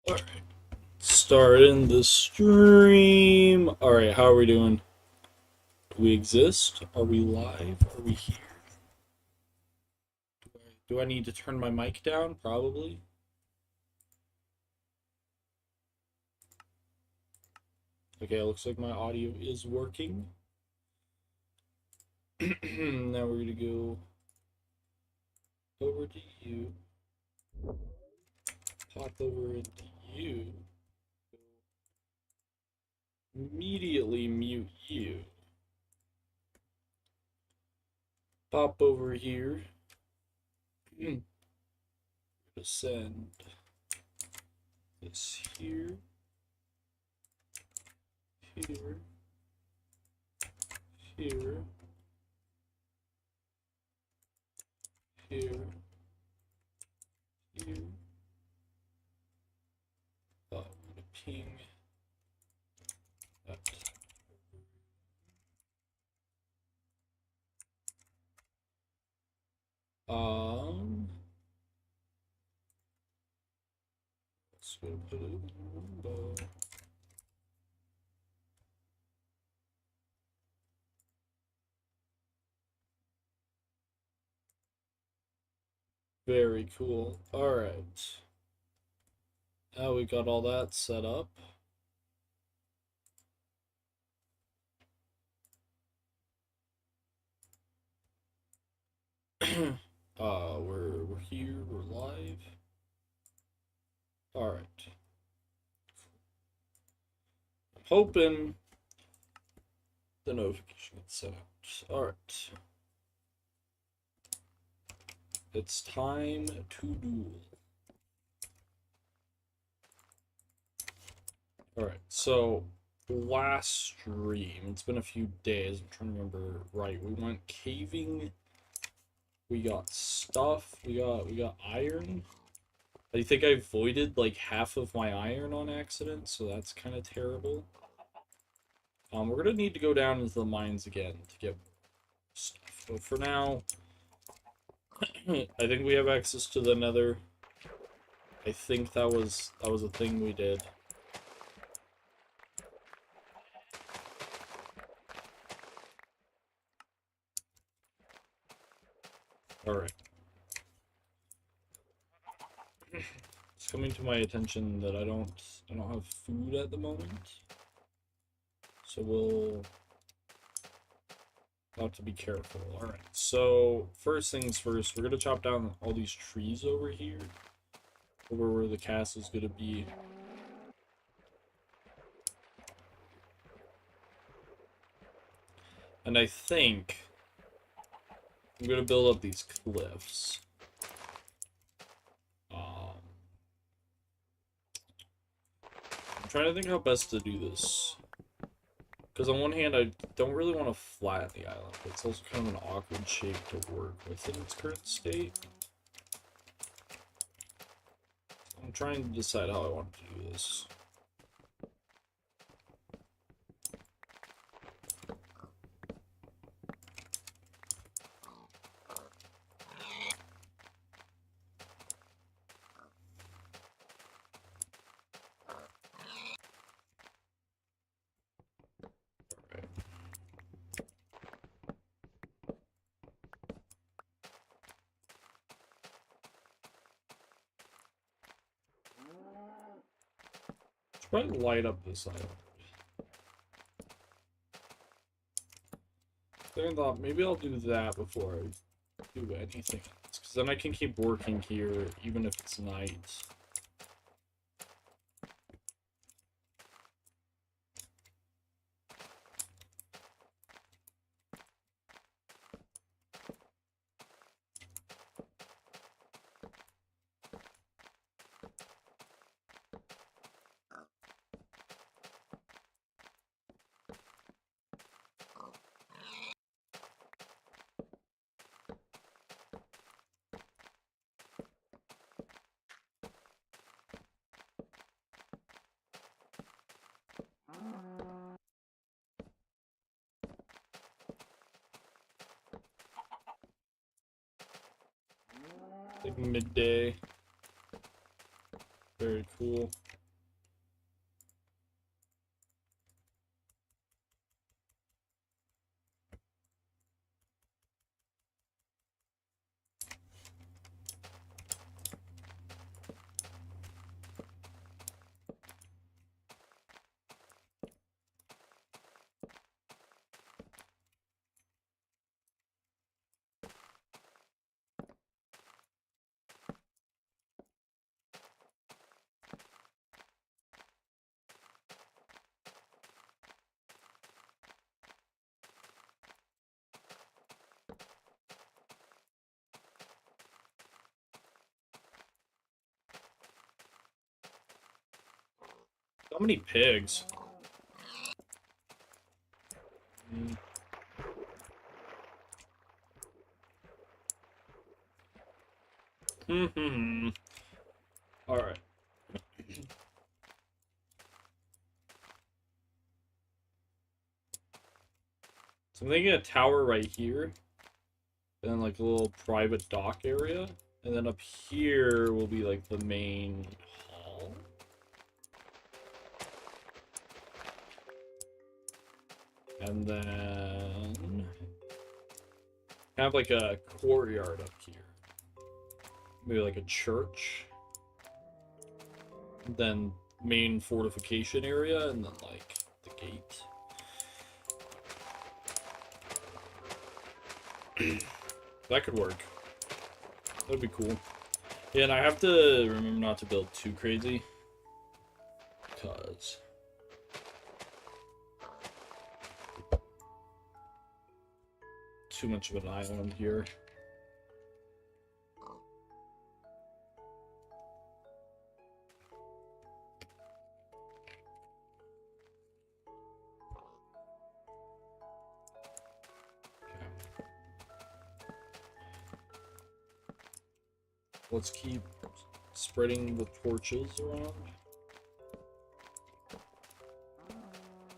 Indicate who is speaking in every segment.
Speaker 1: Alright, starting the stream. Alright, how are we doing? Do we exist? Are we live? Are we here? Do I need to turn my mic down? Probably. Okay, it looks like my audio is working. Now we're gonna go over to you. Pop over into you. Immediately mute you. Pop over here. Send this here, here, here, here, here. I'm gonna ping that. Let's go put it in the window. Very cool. All right. Now we got all that set up. We're here. We're live. All right. I'm hoping the notification gets set out. All right. It's time to duel. All right. So last stream, it's been a few days. I'm trying to remember right. We went caving. We got stuff. We got iron. I think I voided like half of my iron on accident, so that's kind of terrible. We're gonna need to go down into the mines again to get stuff. But for now, I think we have access to the Nether. I think that was a thing we did. All right. It's coming to my attention that I don't have food at the moment, so we'll have to be careful. All right. So first things first, we're gonna chop down all these trees over here, over where the castle's gonna be. And I think I'm gonna build up these cliffs. I'm trying to think how best to do this. Because on one hand, I don't really want to flatten the island, but it's also kind of an awkward shape to work with in its current state. I'm trying to decide how I want to do this. Should probably light up this island. Then I thought maybe I'll do that before I do anything else, because then I can keep working here even if it's night. Like midday. Very cool. How many pigs? Alright. So I'm thinking a tower right here. And then like a little private dock area. And then up here will be like the main hall. And then have like a courtyard up here. Maybe like a church. And then main fortification area, and then like the gate. That could work. That'd be cool. Yeah, and I have to remember not to build too crazy. Because too much of an island here. Let's keep spreading the torches around.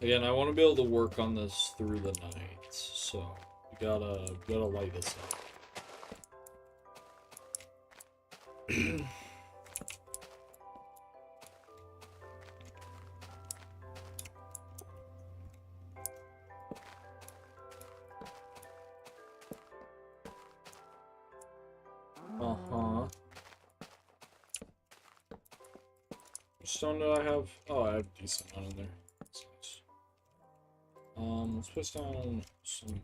Speaker 1: Again, I want to be able to work on this through the night, so we gotta light this up. Stone do I have? Oh, I have a decent amount in there. That's nice. Let's put down some.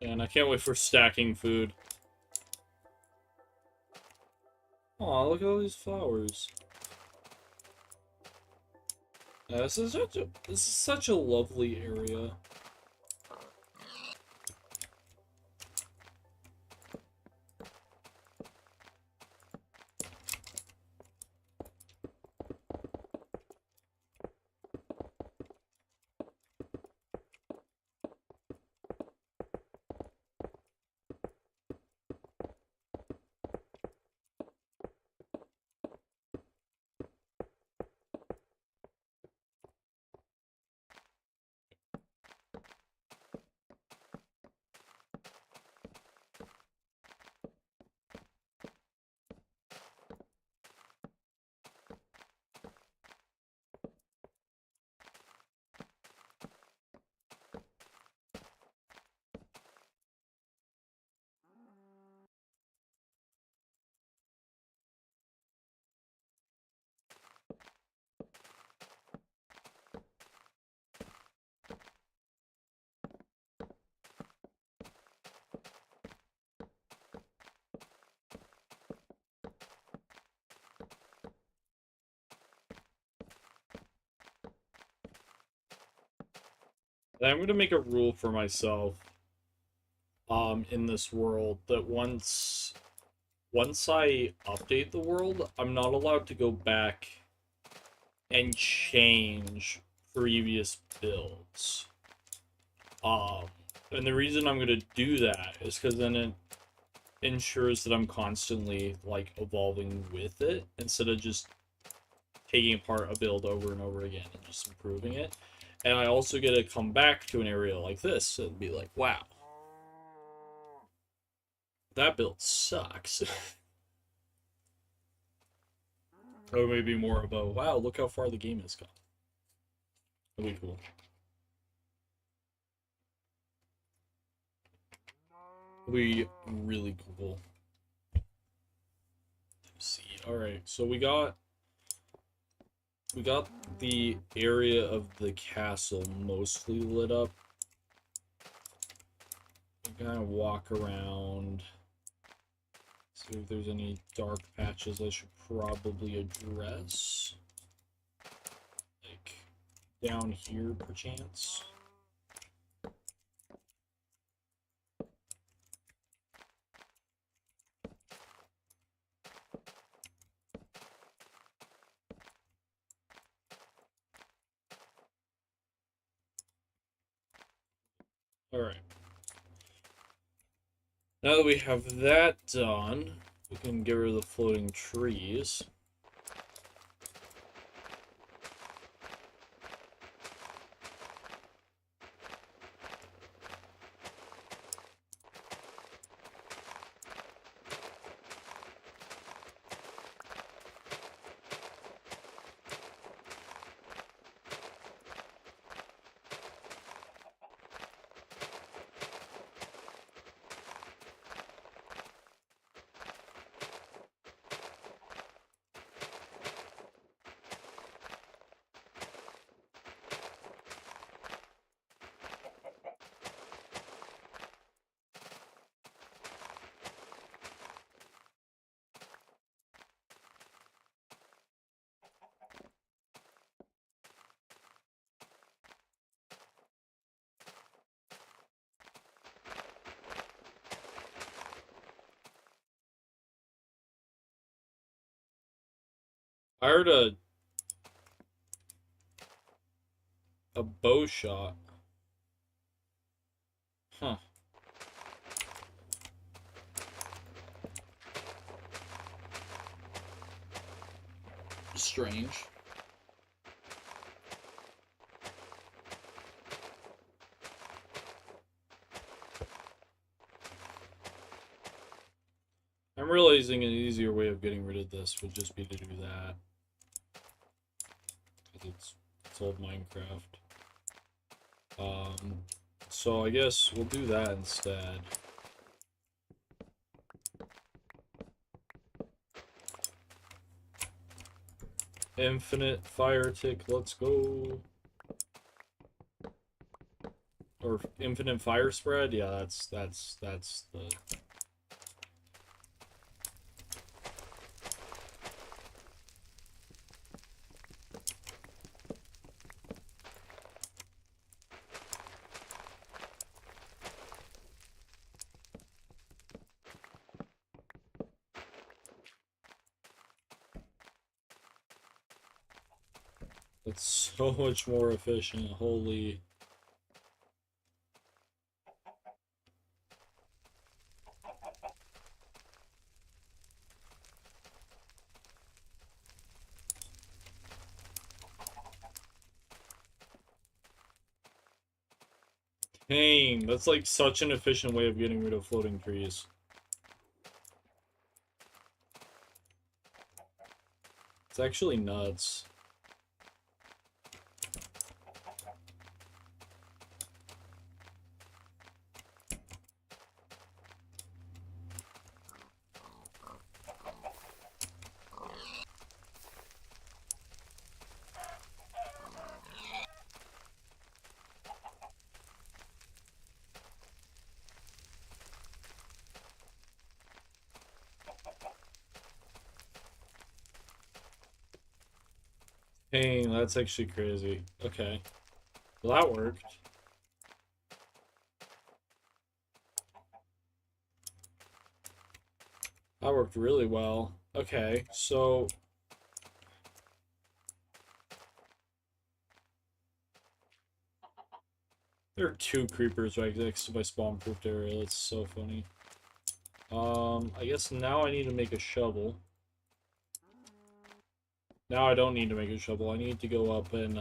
Speaker 1: And I can't wait for stacking food. Aw, look at all these flowers. This is such a lovely area. And I'm going to make a rule for myself in this world that once I update the world, I'm not allowed to go back and change previous builds. And the reason I'm going to do that is because then it ensures that I'm constantly like evolving with it instead of just taking apart a build over and over again and just improving it. And I also get to come back to an area like this and be like, wow, that build sucks. Or maybe more about, wow, look how far the game has gone. That'd be cool. Be really cool. Let's see. All right, so we got the area of the castle mostly lit up. Kind of walk around, see if there's any dark patches I should probably address, like down here perchance. All right. Now that we have that done, we can get rid of the floating trees. I heard a bow shot. Huh. Strange. I'm realizing an easier way of getting rid of this would just be to do that. It's old Minecraft. So I guess we'll do that instead. Infinite fire tick, let's go. Or infinite fire spread, yeah, that's the. It's so much more efficient, holy. Dang, that's like such an efficient way of getting rid of floating trees. It's actually nuts. Dang, that's actually crazy. Okay. Well, that worked. That worked really well. Okay, so... There are 2 creepers right next to my spawn-proofed area. That's so funny. I guess now I need to make a shovel. Now I don't need to make a shovel. I need to go up and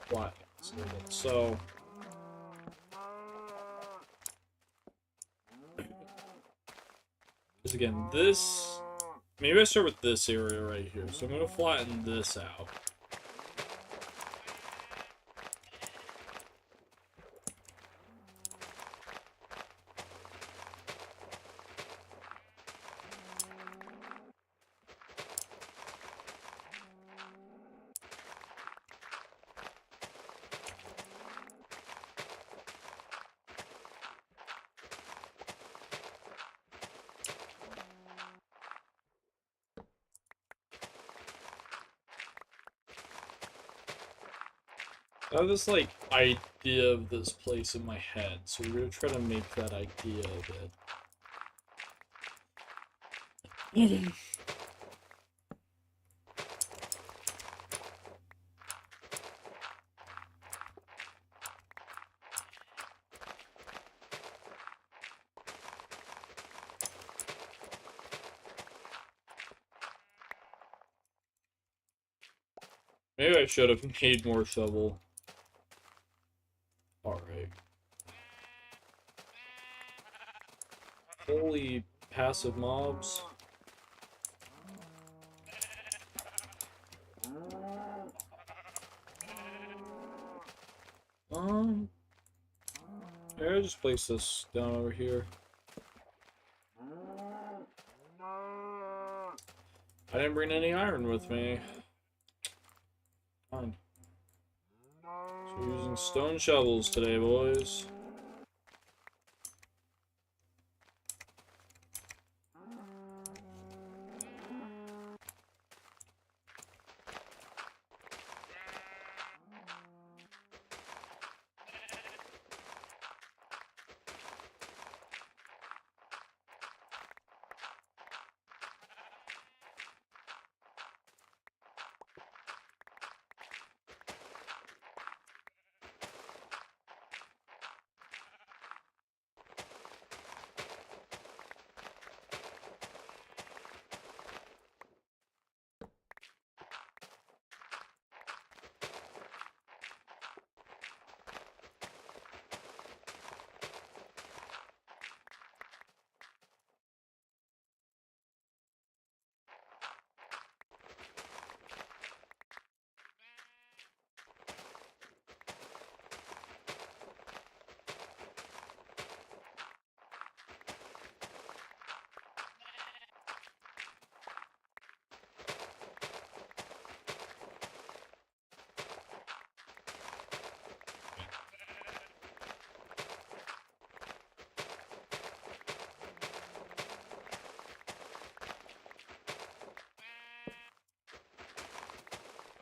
Speaker 1: flat. So because again, this maybe I start with this area right here. So I'm gonna flatten this out. I have this like idea of this place in my head, so we're gonna try to make that idea of it. Maybe I should have made more shovel. Alright. Holy passive mobs. Yeah, I'll just place this down over here. I didn't bring any iron with me. Fine. So we're using stone shovels today, boys.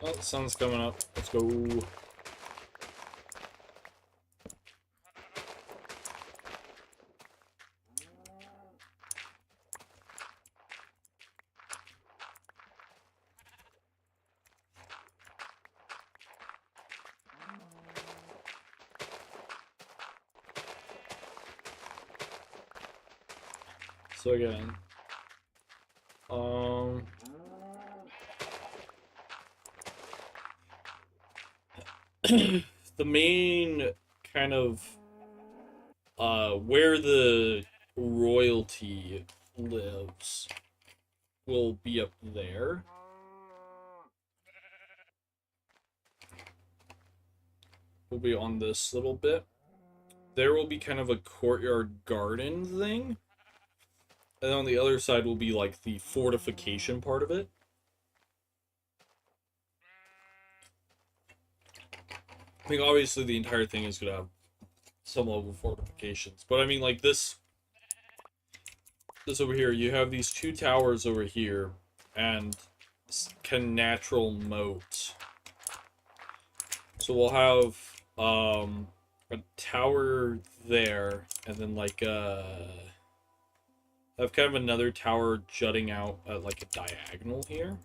Speaker 1: Oh, the sun's coming up. Let's go. So again, the main kind of where the royalty lives will be up there. Will be on this little bit. There will be kind of a courtyard garden thing. And on the other side will be like the fortification part of it. I think obviously the entire thing is going to have some level of fortifications. But I mean like this over here, you have these two towers over here and natural moat. So we'll have a tower there and then like have kind of another tower jutting out at like a diagonal here.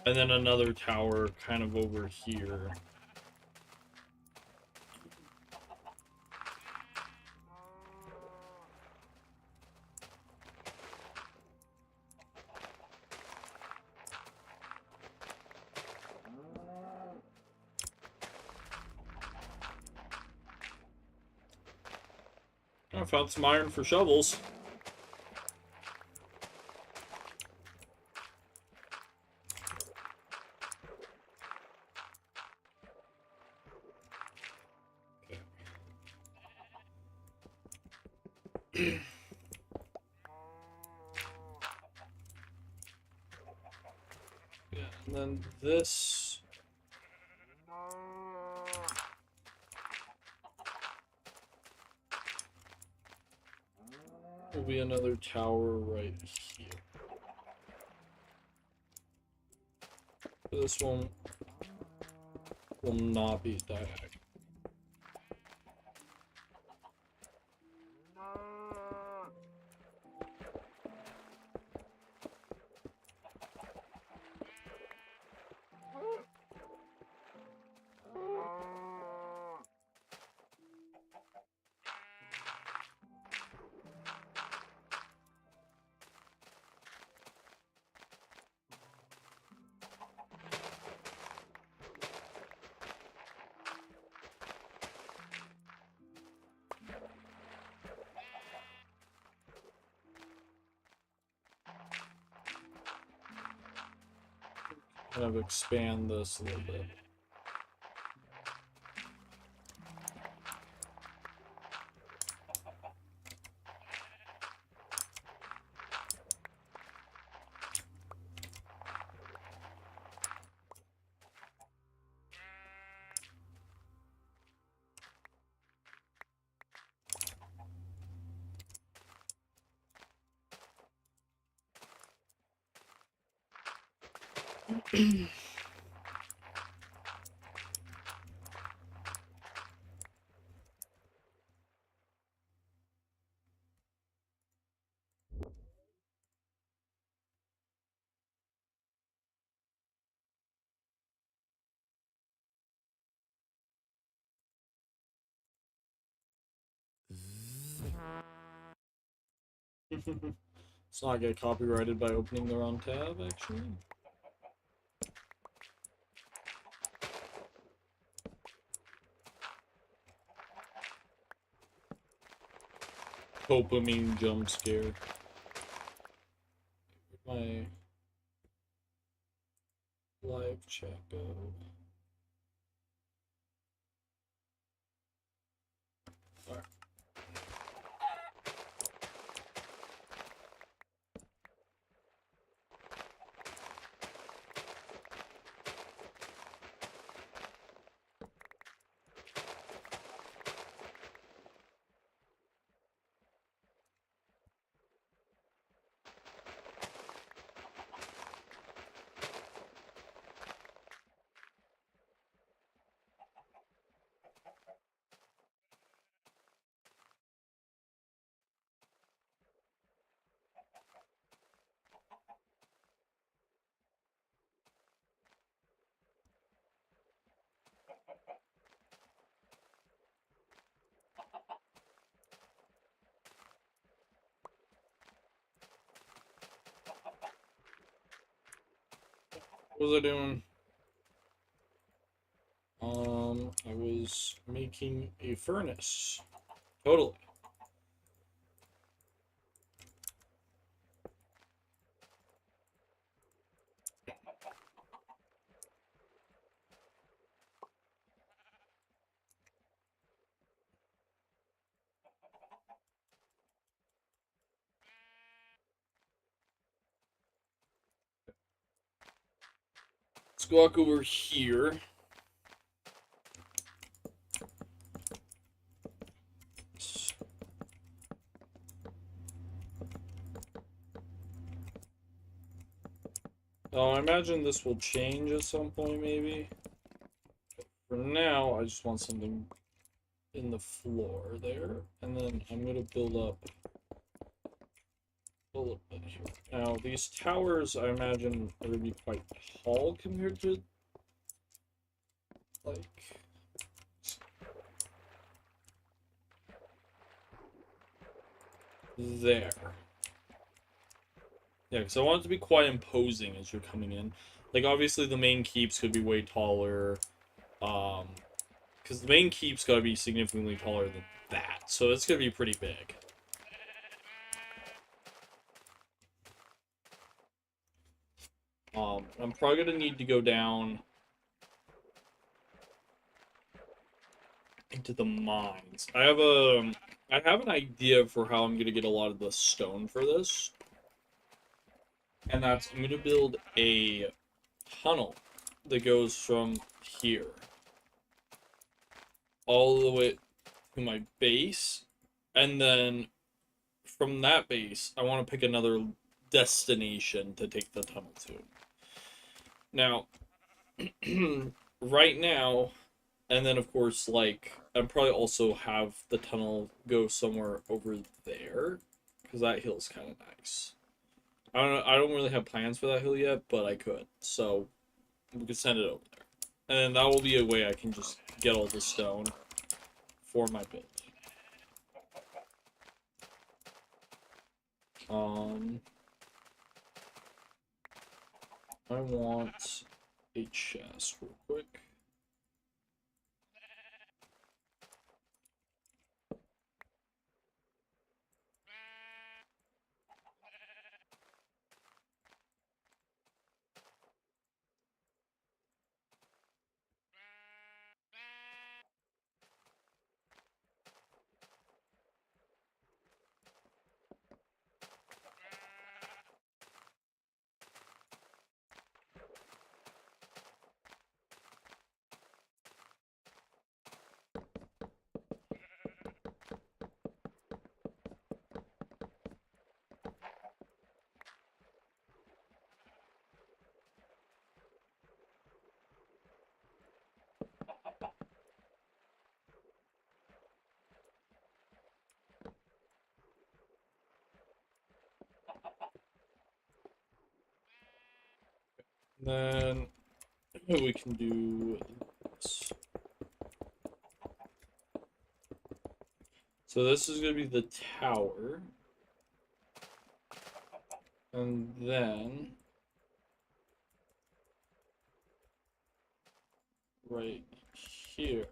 Speaker 1: And then another tower kind of over here. I found some iron for shovels. Okay. Yeah, and then this. Will be another tower right here. This one will not be diagonal. Kind of expand this a little bit. Let's not get copyrighted by opening the wrong tab, actually. Dopamine jump scare. Where'd my live chat go? Alright. What was I doing? I was making a furnace. Totally. Let's go walk over here. I imagine this will change at some point, maybe. For now, I just want something in the floor there, and then I'm gonna build a little bit here. Now, these towers, I imagine, are going to be quite tall compared to, like... there. Yeah, because I want it to be quite imposing as you're coming in. Like, obviously, the main keeps could be way taller. Because the main keep's got to be significantly taller than that. So it's going to be pretty big. I'm probably going to need to go down into the mines. I have an idea for how I'm going to get a lot of the stone for this. And that's, I'm going to build a tunnel that goes from here all the way to my base, and then from that base I want to pick another destination to take the tunnel to. Now right now, and then of course, like, I'd probably also have the tunnel go somewhere over there, because that hill's kind of nice. I don't really have plans for that hill yet, but I could, so we could send it over there. And then that will be a way I can just get all the stone for my build. I want a chest real quick. Then we can do this. So this is going to be the tower. And then right here.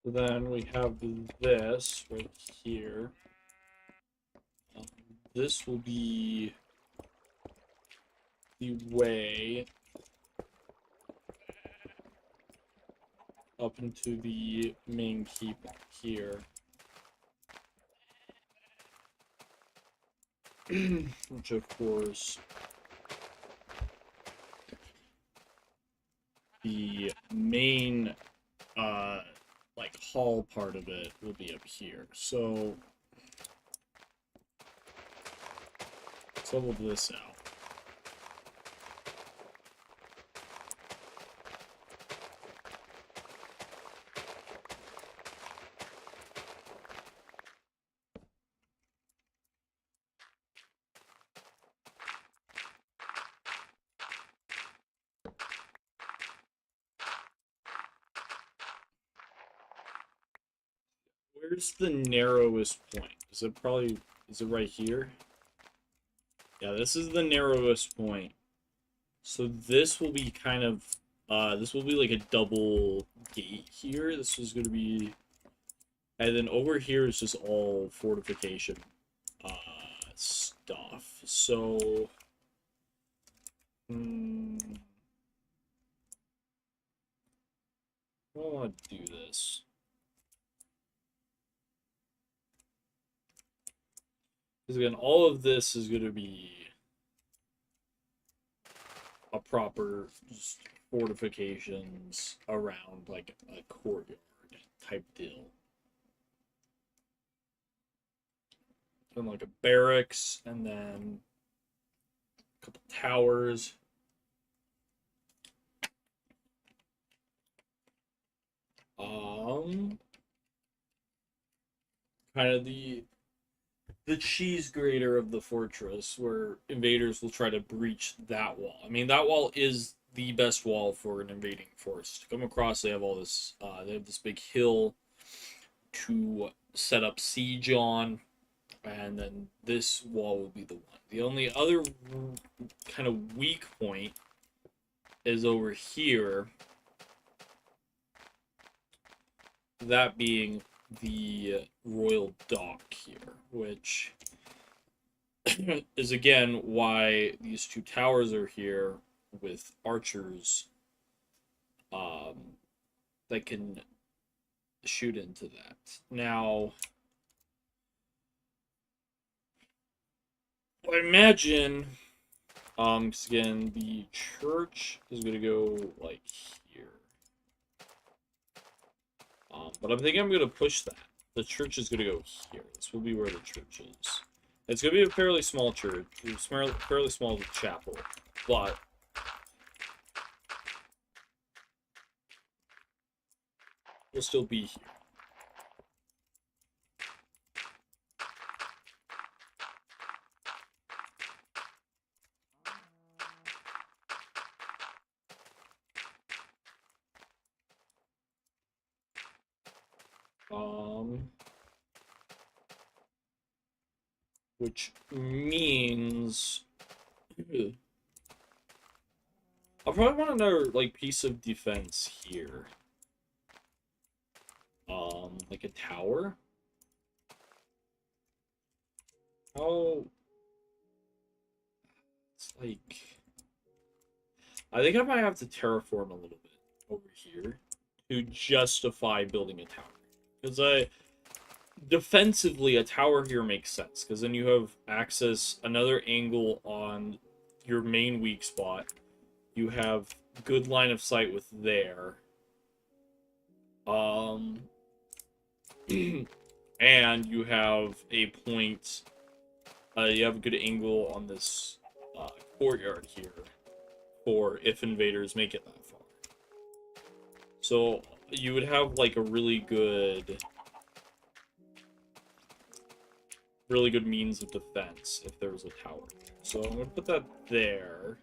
Speaker 1: Then we have this right here. This will be the way up into the main keep here. Which of course the main like hall part of it will be up here. So let's level this out. Where's the narrowest point? Is it right here? Yeah, this is the narrowest point. So this will be kind of, this will be like a double gate here. This is going to be, and then over here is just all fortification, stuff. So, I want to do this. Because again, all of this is going to be a proper just fortifications around like a courtyard type deal. And like a barracks, and then a couple towers. Kind of the cheese grater of the fortress, where invaders will try to breach that wall. I mean, that wall is the best wall for an invading force to come across. They have all this. They have this big hill to set up siege on, and then this wall will be the one. The only other kind of weak point is over here. That being the royal dock here, which is again why these two towers are here with archers that can shoot into that. Now, I imagine, because again, the church is going to go like here. But I'm thinking I'm going to push that. The church is going to go here. This will be where the church is. It's going to be a fairly small church, fairly small chapel, but we'll still be here. Which means I'll probably want another like piece of defense here. Like a tower. Oh, it's like I think I might have to terraform a little bit over here to justify building a tower. Because defensively, a tower here makes sense, because then you have access another angle on your main weak spot. You have good line of sight with there. And you have a point. You have a good angle on this courtyard here for if invaders make it that far. So you would have like a really good means of defense if there was a tower. So I'm gonna put that there.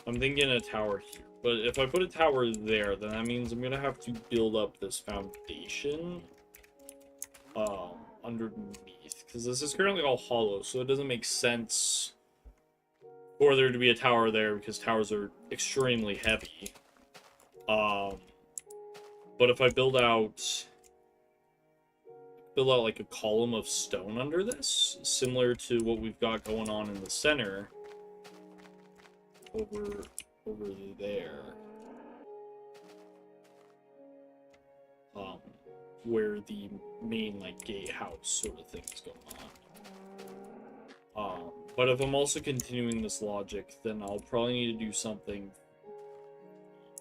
Speaker 1: I'm thinking a tower here. But if I put a tower there, then that means I'm gonna have to build up this foundation underneath. Because this is currently all hollow, so it doesn't make sense for there to be a tower there because towers are extremely heavy. But if I build out like a column of stone under this, similar to what we've got going on in the center over there, where the main like gatehouse sort of thing is going on. But if I'm also continuing this logic, then I'll probably need to do something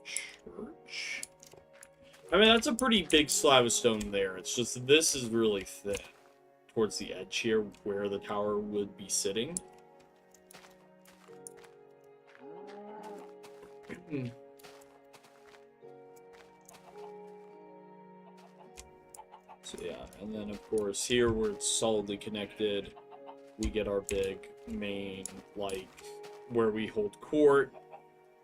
Speaker 1: church. I mean, that's a pretty big slab of stone there. It's just this is really thin towards the edge here where the tower would be sitting. So yeah, and then of course here where it's solidly connected, we get our big main, like, where we hold court.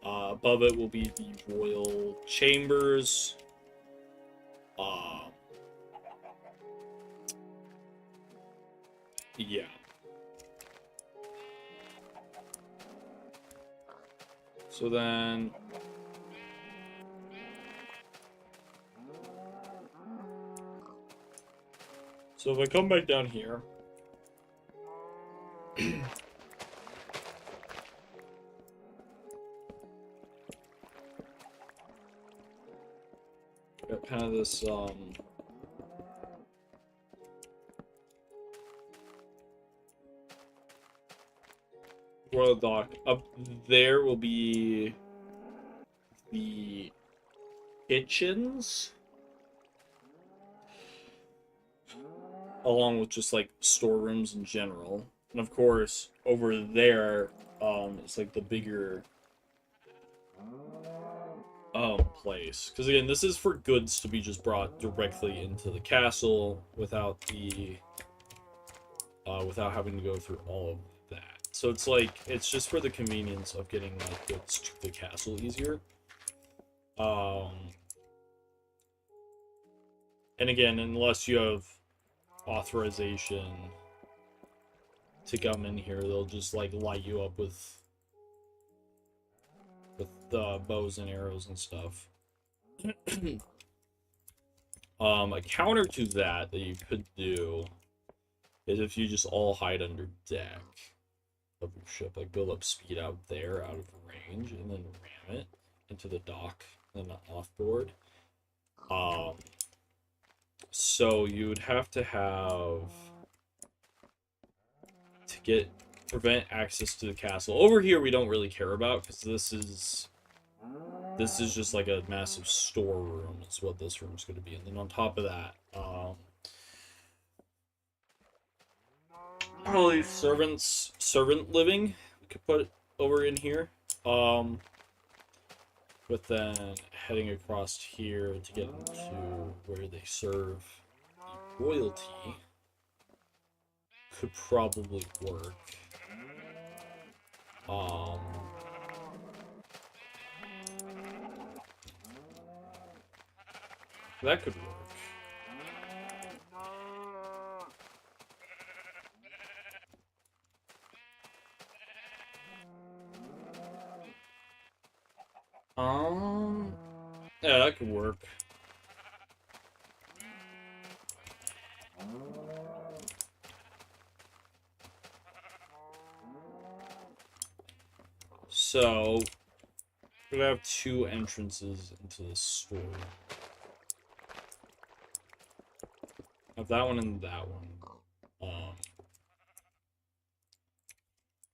Speaker 1: Above it will be the royal chambers. Yeah. So then... So if I come back down here... got kind of this, royal dock. Up there will be the kitchens, along with just like storerooms in general. And of course, over there, it's like the bigger place. Because again, this is for goods to be just brought directly into the castle without without having to go through all of that. So it's like, it's just for the convenience of getting like goods to the castle easier. And again, unless you have authorization to come in here, they'll just like light you up with bows and arrows and stuff. A counter to that you could do is if you just all hide under deck of your ship, like build up speed out there, out of range, and then ram it into the dock and off board. So you would have to prevent access to the castle. Over here we don't really care about, because this is just like a massive storeroom. That's what this room's going to be. And then on top of that, probably servant living we could put over in here. But then heading across here to get into where they serve the royalty could probably work. That could work. Yeah, that could work. So, we have two entrances into the store. I have that one and that one.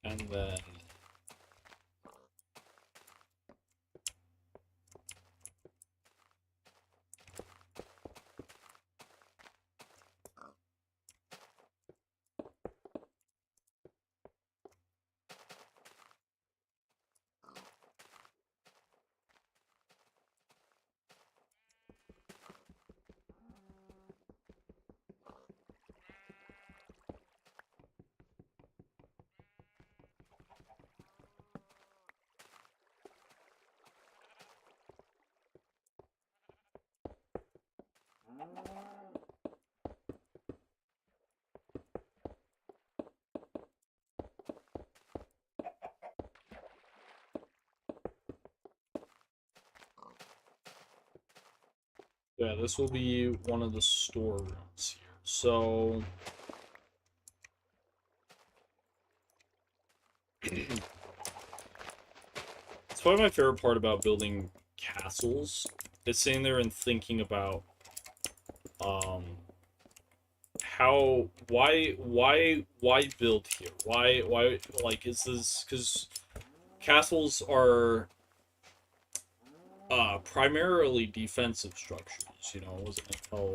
Speaker 1: And then Yeah, this will be one of the storerooms here. So it's probably my favorite part about building castles. Is sitting there and thinking about um how why build here? Why like is this because castles are primarily defensive structures, you know, it wasn't until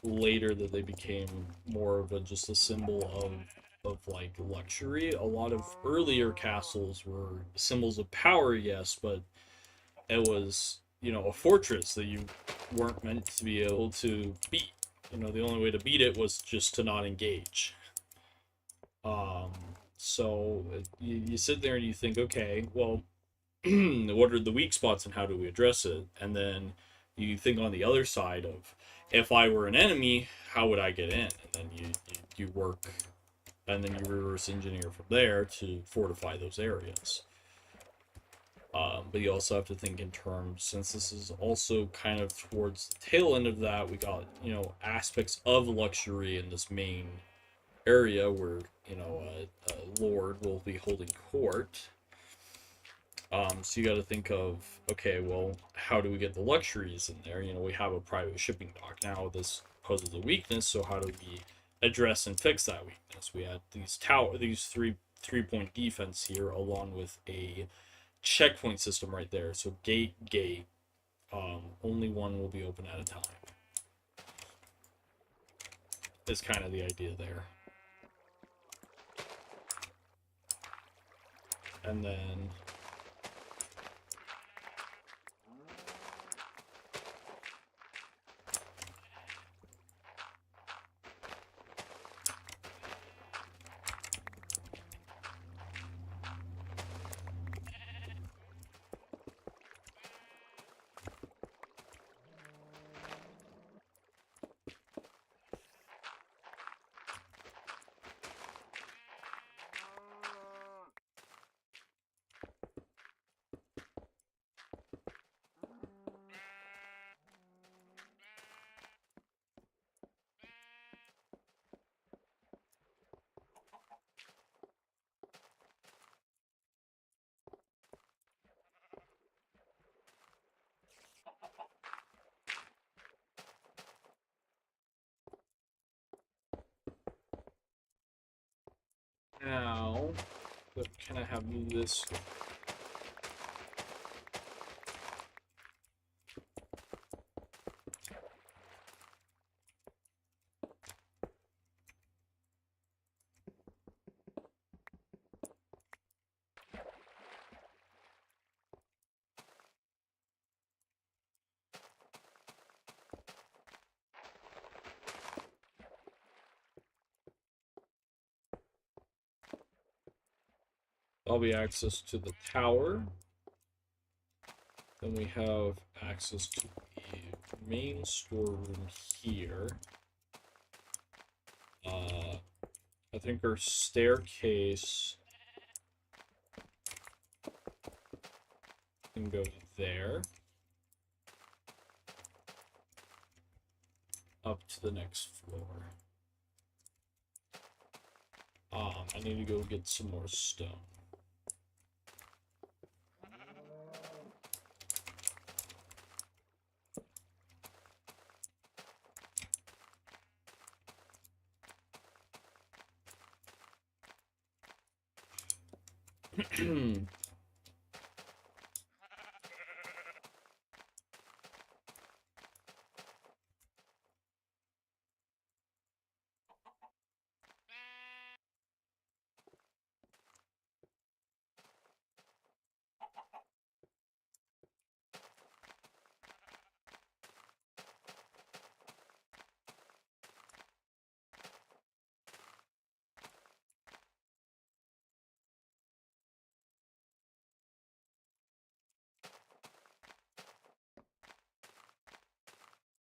Speaker 1: later that they became more of a just a symbol of like luxury. A lot of earlier castles were symbols of power, yes, but it was, you know, a fortress that you weren't meant to be able to beat. You know, the only way to beat it was just to not engage. Um, so you sit there and you think, okay, well, what are the weak spots and how do we address it? And then you think on the other side of, if I were an enemy, how would I get in? And then you work, and then you reverse engineer from there to fortify those areas. But you also have to think in terms, since this is also kind of towards the tail end of that, we got, you know, aspects of luxury in this main area where, you know, a lord will be holding court. So you got to think of, okay, well, how do we get the luxuries in there? You know, we have a private shipping dock. Now this poses a weakness, so how do we address and fix that weakness? We had these three-point defense here, along with a checkpoint system right there. So gate, only one will be open at a time. Is kind of the idea there. And then now, can I have this? That'll be access to the tower. Then we have access to the main storeroom here. I think our staircase can go there. Up to the next floor. I need to go get some more stone.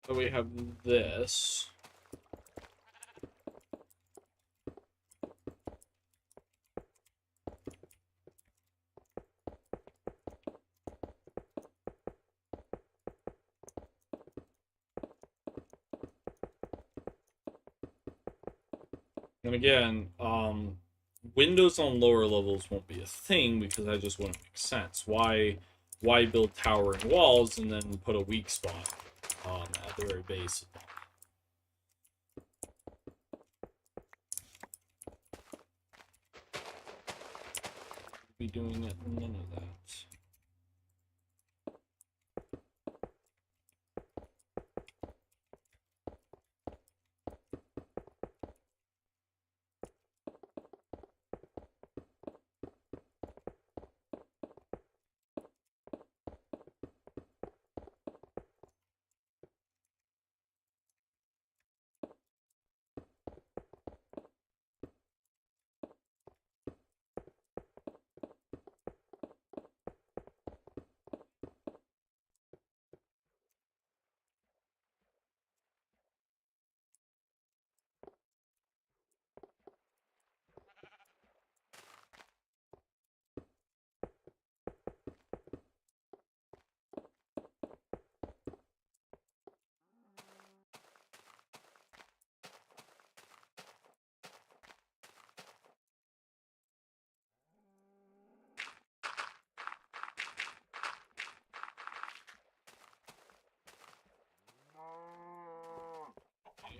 Speaker 1: So we have this. And again, windows on lower levels won't be a thing because that just wouldn't make sense. Why build towering walls and then put a weak spot at the very base of them? Be doing it, none of that.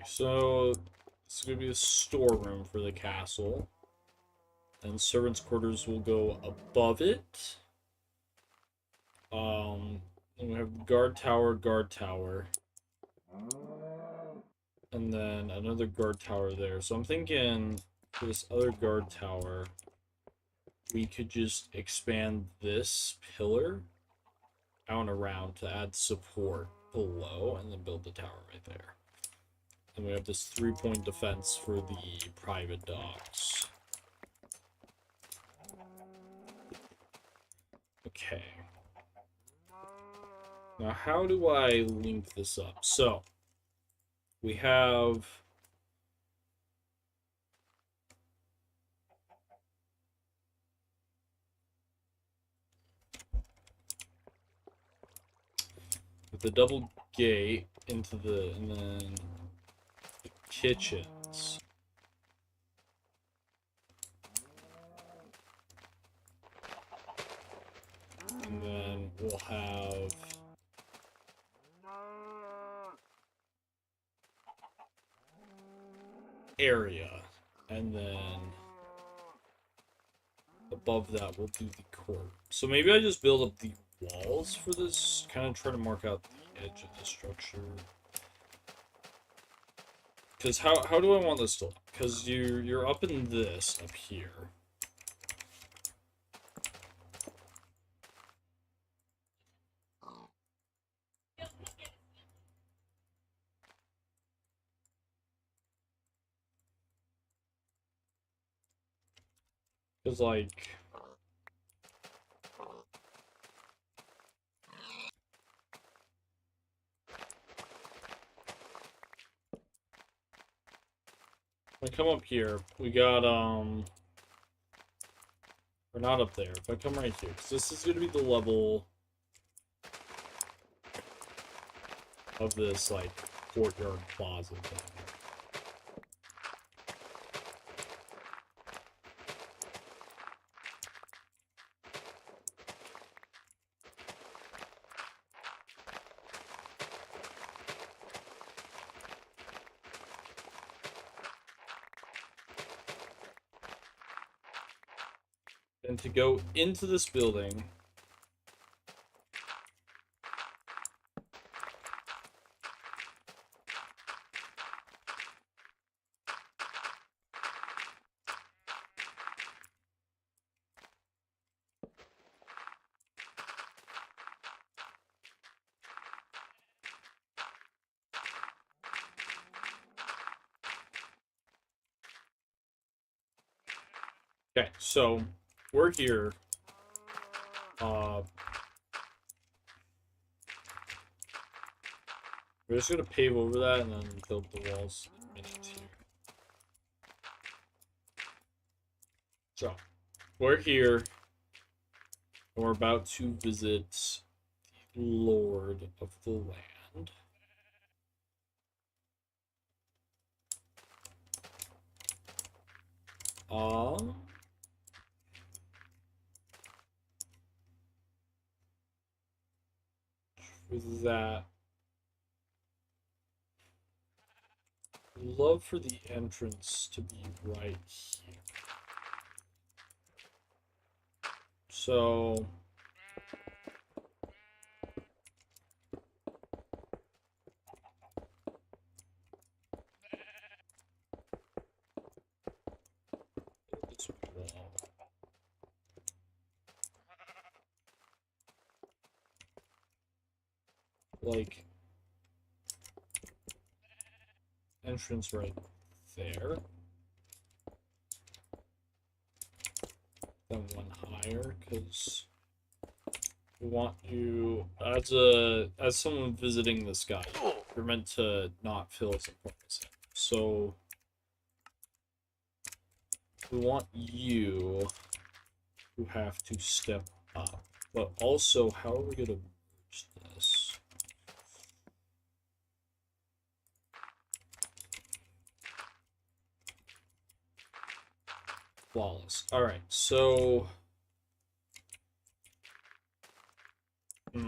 Speaker 1: So it's gonna be the storeroom for the castle, and servants' quarters will go above it. And we have guard tower, and then another guard tower there. So I'm thinking for this other guard tower, we could just expand this pillar out and around to add support below, and then build the tower right there. And we have this 3-point defense for the private docks. Okay. Now, how do I link this up? So, we have... the double gate into the... and then the kitchens. And then we'll have... area. And then... above that, we'll do the court. So maybe I just build up the walls for this. Kind of try to mark out the edge of the structure. Because how do I want this to look? Because you're up in this up here. Because like... I come up here, we got, or not up there, if I come right here, because this is going to be the level of this, like, courtyard plaza thing. And to go into this building, okay, so we're here. We're just gonna pave over that and then build the walls in a minute here. So, we're here, and we're about to visit the Lord of the Land. With that, love for the entrance to be right here. So this wall. Like entrance right there. Then one higher, because we want you as someone visiting this guy, you're meant to not feel as important as him. So we want you to have to step up. But also, how are we gonna merge this? Flawless. Alright, so it's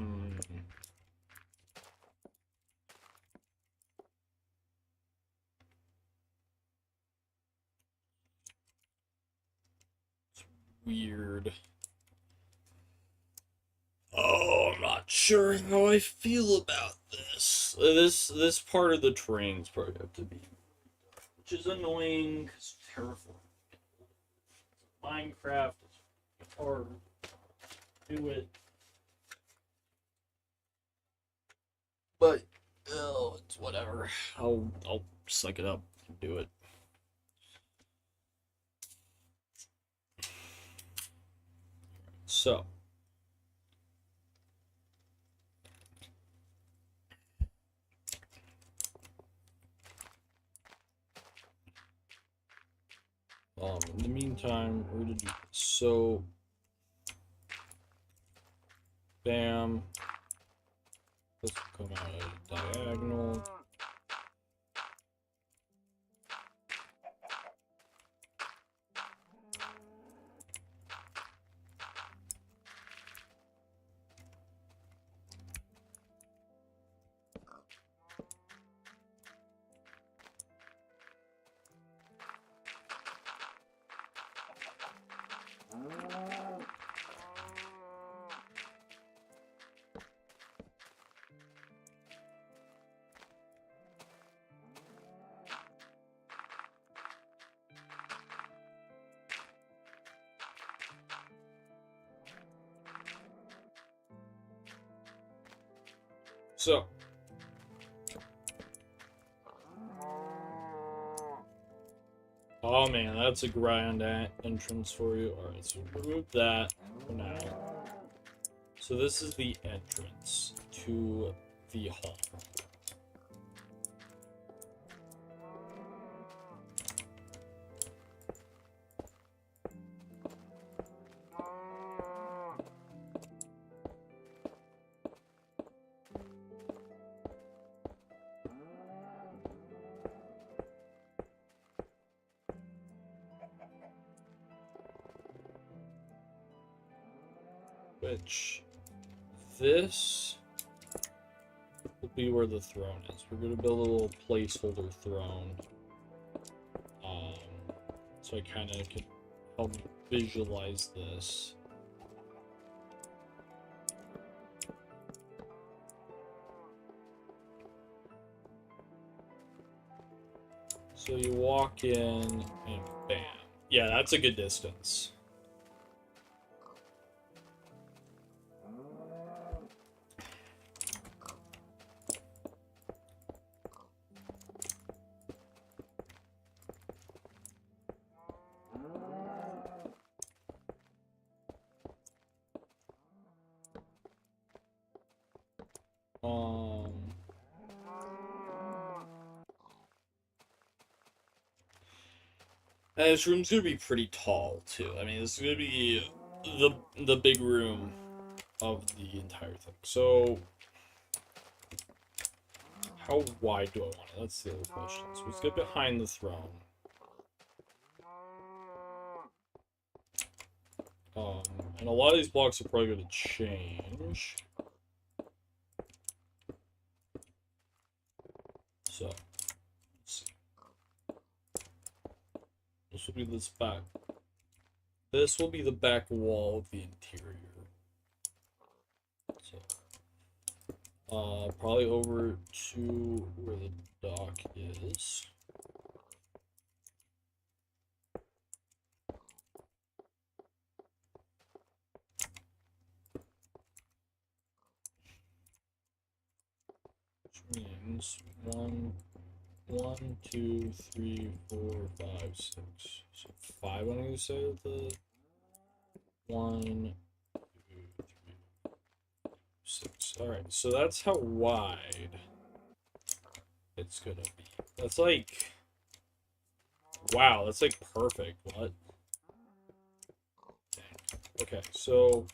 Speaker 1: weird. Oh, I'm not sure how I feel about this. This part of the train's probably have to be, which is annoying because terrifying. Minecraft is hard. Do it. But oh, it's whatever. I'll suck it up and do it. So in the meantime, we're gonna do this. So bam. This will come out at a diagonal. So oh man, that's a grand entrance for you. Alright, so remove that for now. So this is the entrance to the hall. Which this will be where the throne is. We're gonna build a little placeholder throne. So I kind of can help visualize this. So you walk in and bam. Yeah, that's a good distance. And this room's gonna be pretty tall too. I mean, this is gonna be the big room of the entire thing. So, how wide do I want it? That's the other question. So let's get behind the throne. And a lot of these blocks are probably going to change. So, let's see. This will be this back. This will be the back wall of the interior. So, probably over to where the dock is. Which means 1, 2, 3, 4, 5, 6. So 5 on either side of the 1, 2, 3, 6. Alright, so that's how wide it's gonna be. That's like, wow, that's like perfect. What? Dang. Okay, so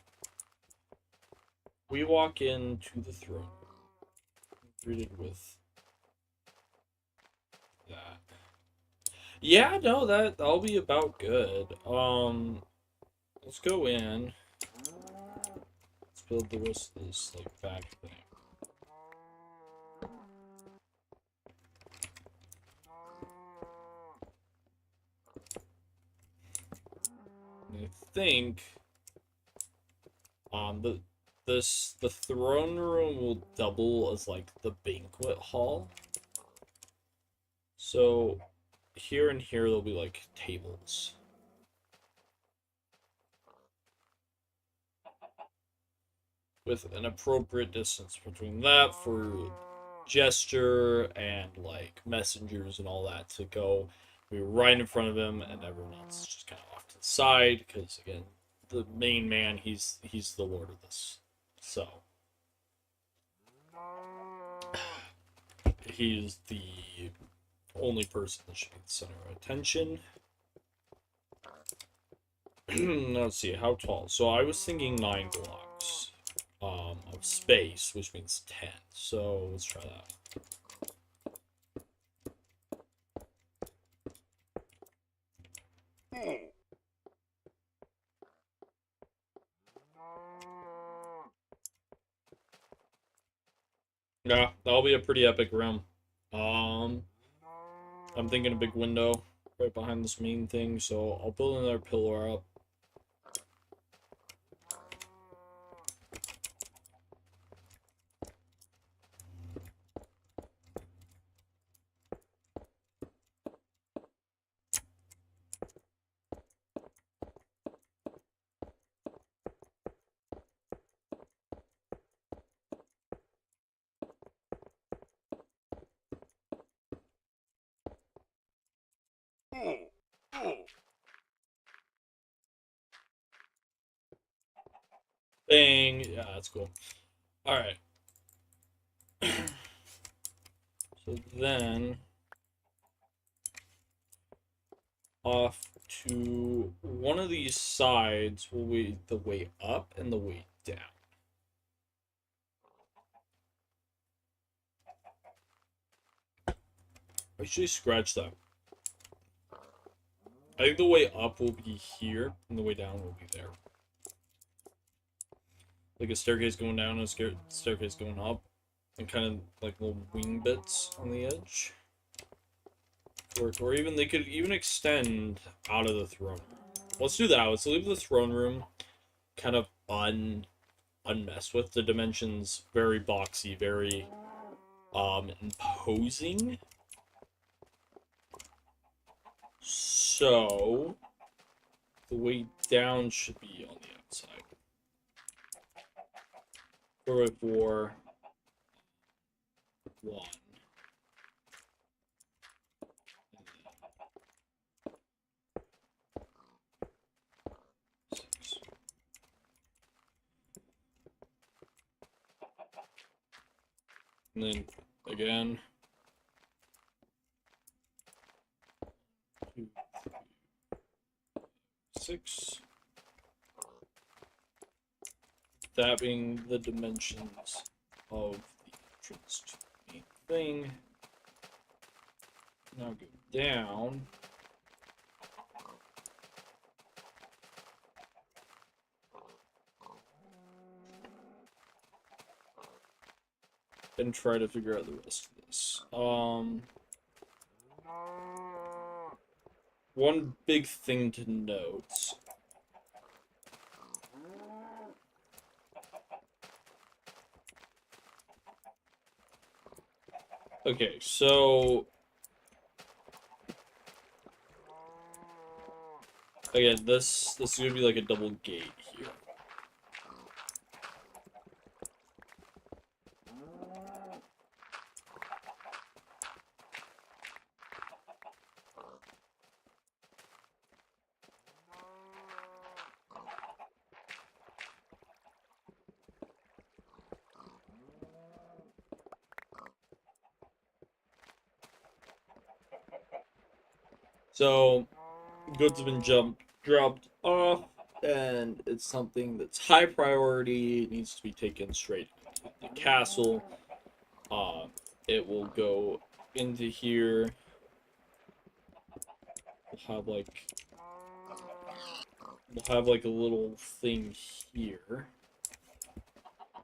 Speaker 1: we walk into the throne, greeted with that. Yeah, no, that'll be about good. Let's go in. Let's build the rest of this like back thing. I think the throne room will double as like the banquet hall. So here and here there'll be like tables. With an appropriate distance between that for gesture and like messengers and all that to go be right in front of him, and everyone else just kind of off to the side because again, the main man, he's the lord of this, so he's the only person that should be the center of attention. Let's see, how tall? So I was thinking 9 blocks of space, which means 10. So let's try that. Yeah, that'll be a pretty epic room. I'm thinking a big window right behind this main thing, so I'll build another pillar up. Bang! Yeah, that's cool. Alright. So then, off to one of these sides will be the way up and the way down. Actually, scratch that. I think the way up will be here, and the way down will be there. Like a staircase going down and a staircase going up, and kind of like little wing bits on the edge. Or even they could even extend out of the throne. Let's do that. Let's leave the throne room kind of unmessed with. The dimensions very boxy, very imposing. So the way down should be on the outside. 4x4 1. And then again, 2, 3, 6. That being the dimensions of the entrance to the main thing. Now go down. and try to figure out the rest of this. One big thing to note. Okay, so again, this is gonna be like a double gate here. So goods have been dropped off, and it's something that's high priority. It needs to be taken straight into the castle. It will go into here. We'll have like a little thing here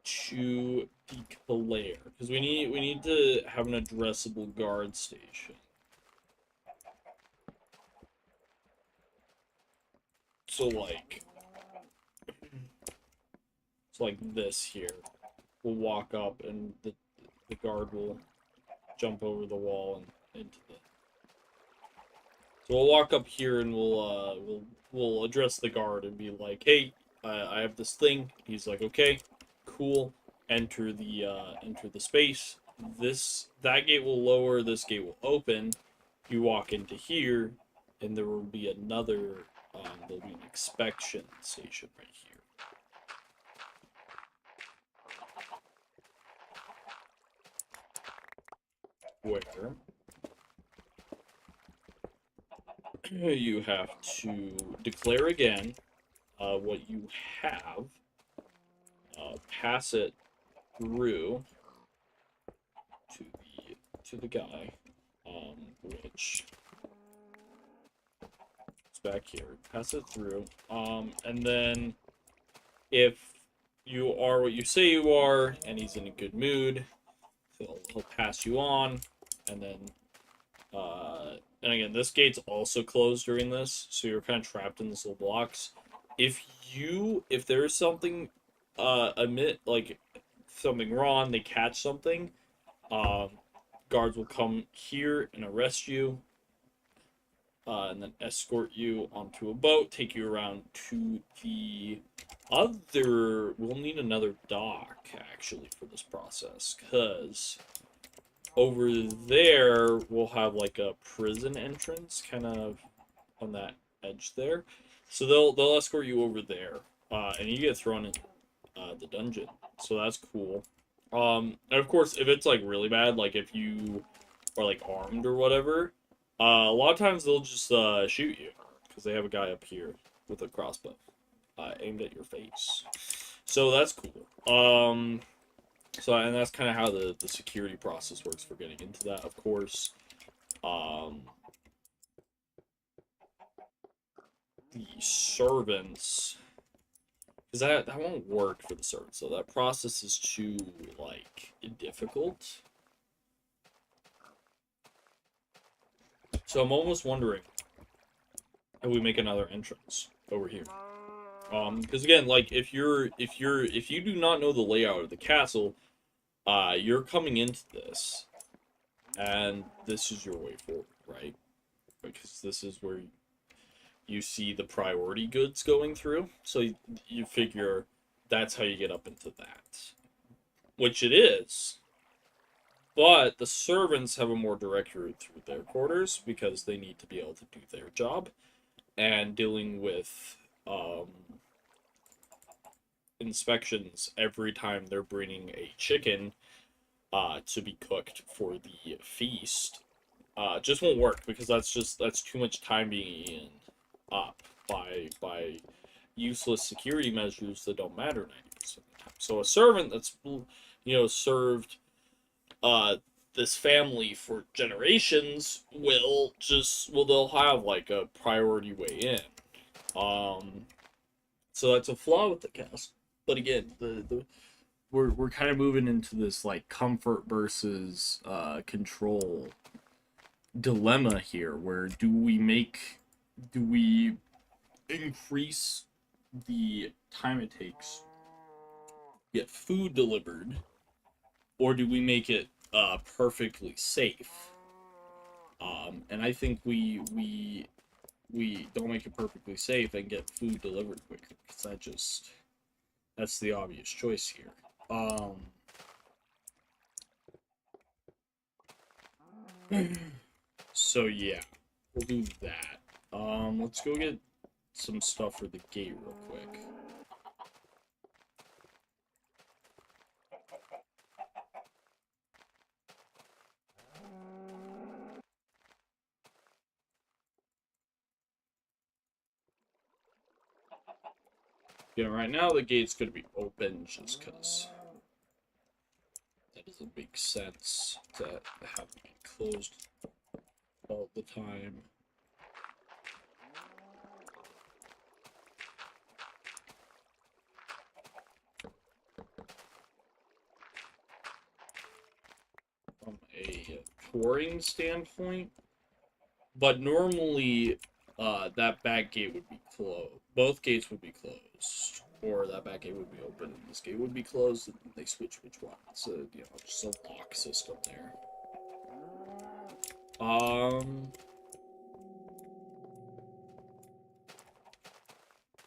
Speaker 1: to declare, because we need to have an addressable guard station. So like this here. We'll walk up and the guard will jump over the wall and into the. So we'll walk up here and we'll address the guard and be like, "Hey, I have this thing." He's like, "Okay, cool." Enter the space. That gate will lower. This gate will open. You walk into here, and there will be another. There'll be an inspection station right here. Where you have to declare again what you have, pass it through to the guy, which is back here. Pass it through, and then if you are what you say you are, and he's in a good mood, he'll pass you on, and then and again, this gate's also closed during this, so you're kind of trapped in this little blocks. If there is something like something wrong, they catch something, guards will come here and arrest you, and then escort you onto a boat, take you around to the other. We'll need another dock actually for this process, because over there we'll have like a prison entrance kind of on that edge there, so they'll escort you over there, and you get thrown in the dungeon, so that's cool. And of course, if it's like really bad, like if you are like armed or whatever, a lot of times they'll just shoot you, because they have a guy up here with a crossbow aimed at your face, so that's cool. So, and that's kind of how the security process works for getting into that, of course. The servants, because that won't work for the servants, so that process is too, like, difficult. So I'm almost wondering if we make another entrance over here. Because again, like, if you do not know the layout of the castle, you're coming into this, and this is your way forward, right? Because this is where you see the priority goods going through, so you figure that's how you get up into that, which it is. But the servants have a more direct route through their quarters, because they need to be able to do their job, and dealing with inspections every time they're bringing a chicken to be cooked for the feast just won't work, because that's too much time being eaten up by useless security measures that don't matter 90% of the time. So a servant that's served this family for generations they'll have like a priority way in. So that's a flaw with the cast. But again, we're kind of moving into this like comfort versus control dilemma here, where do we increase the time it takes to get food delivered, or do we make it perfectly safe? And I think we don't make it perfectly safe and get food delivered quicker, because that's the obvious choice here. So yeah, we'll do that. Let's go get some stuff for the gate real quick. Yeah, right now the gate's gonna be open just because that doesn't make sense to have it closed all the time. From a touring standpoint, but normally that back gate would be closed. Both gates would be closed, or that back gate would be open and this gate would be closed, and they switch which one. It's a just a lock system there. Um.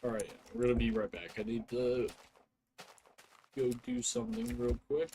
Speaker 1: All right, we're gonna be right back. I need to go do something real quick.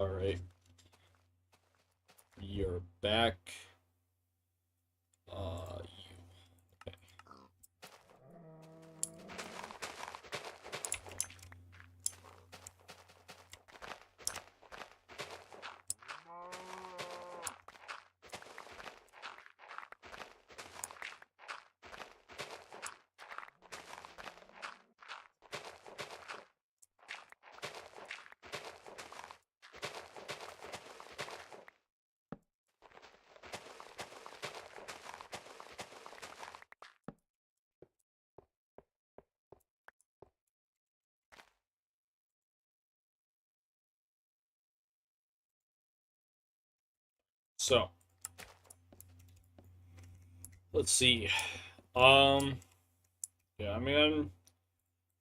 Speaker 1: Alright. You're back. You. Okay. So, let's see. Yeah, I mean, I'm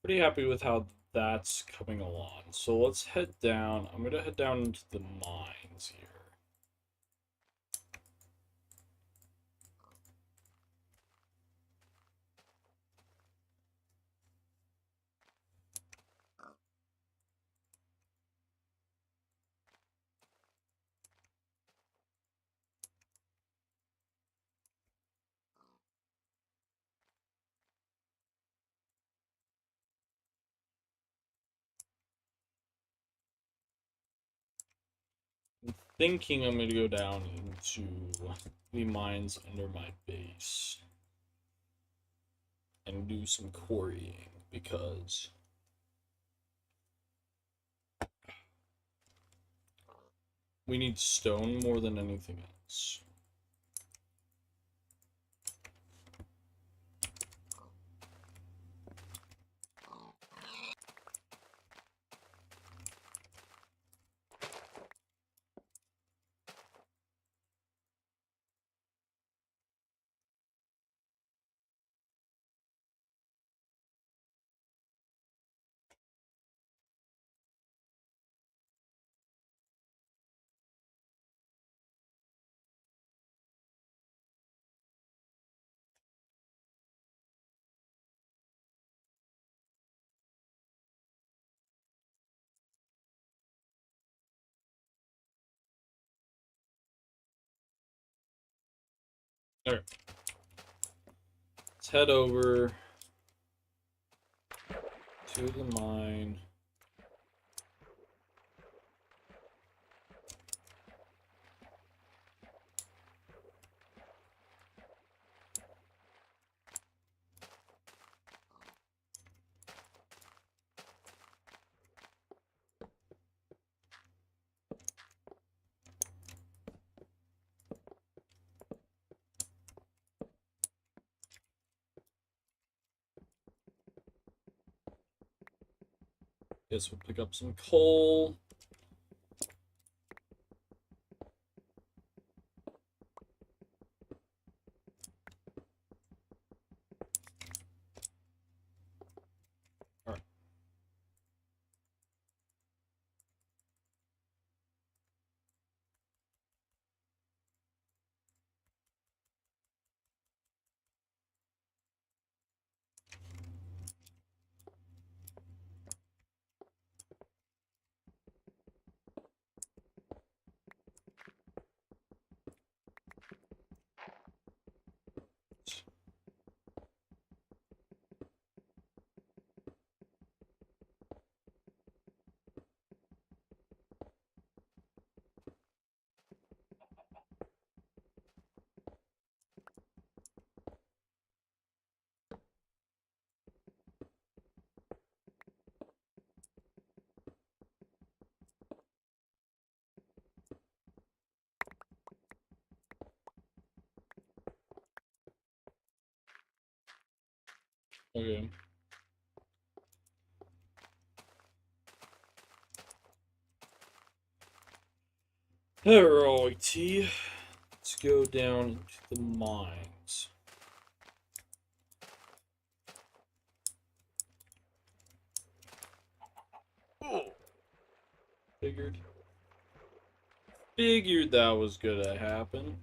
Speaker 1: pretty happy with how that's coming along. So let's head down. I'm gonna head down into the mines here. Thinking I'm gonna go down into the mines under my base and do some quarrying because we need stone more than anything else. Alright. Let's head over to the mine. Guess we'll pick up some coal. Alright. Okay. Alrighty. Let's go down into the mines. Figured. Figured that was gonna happen.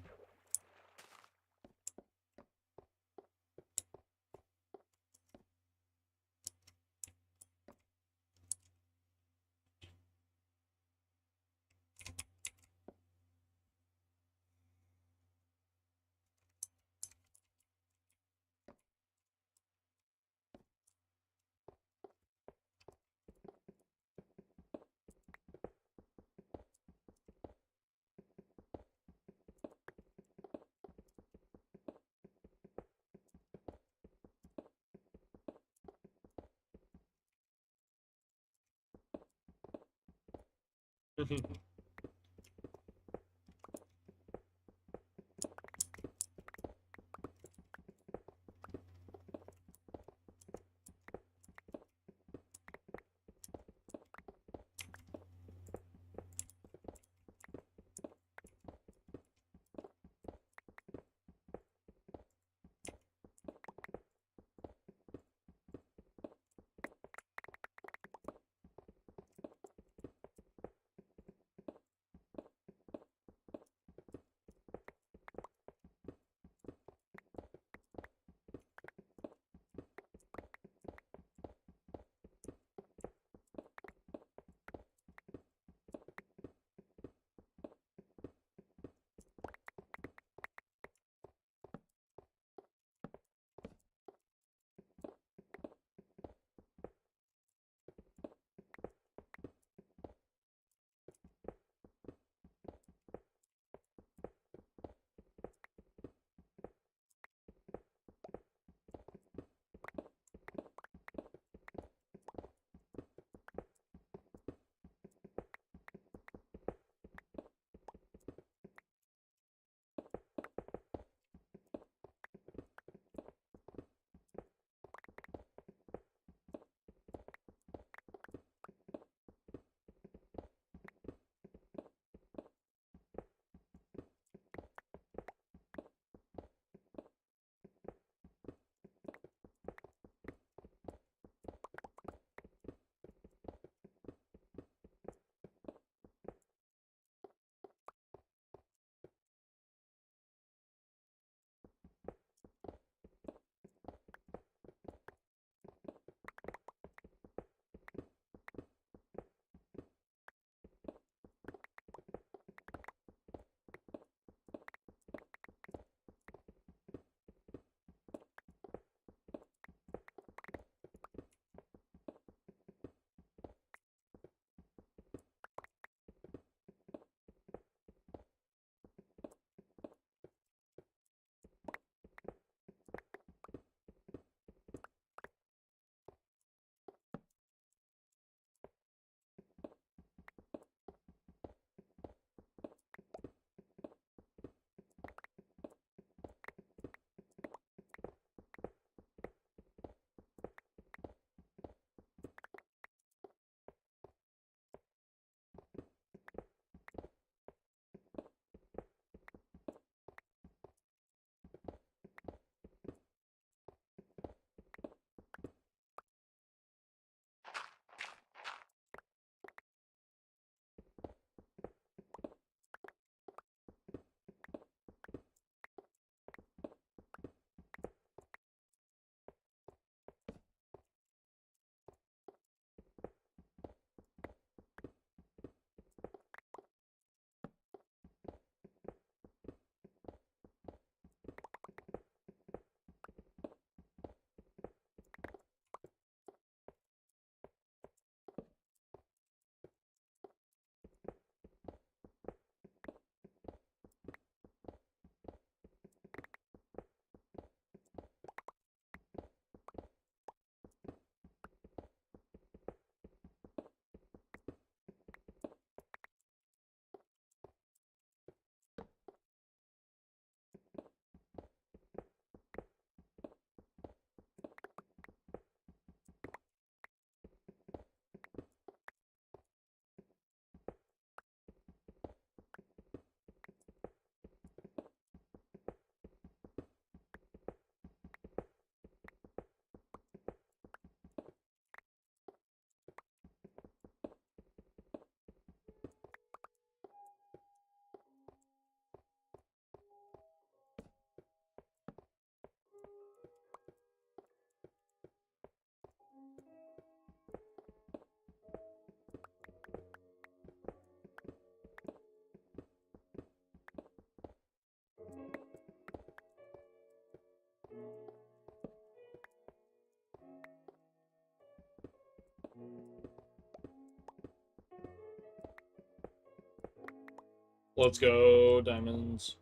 Speaker 1: Let's go, diamonds.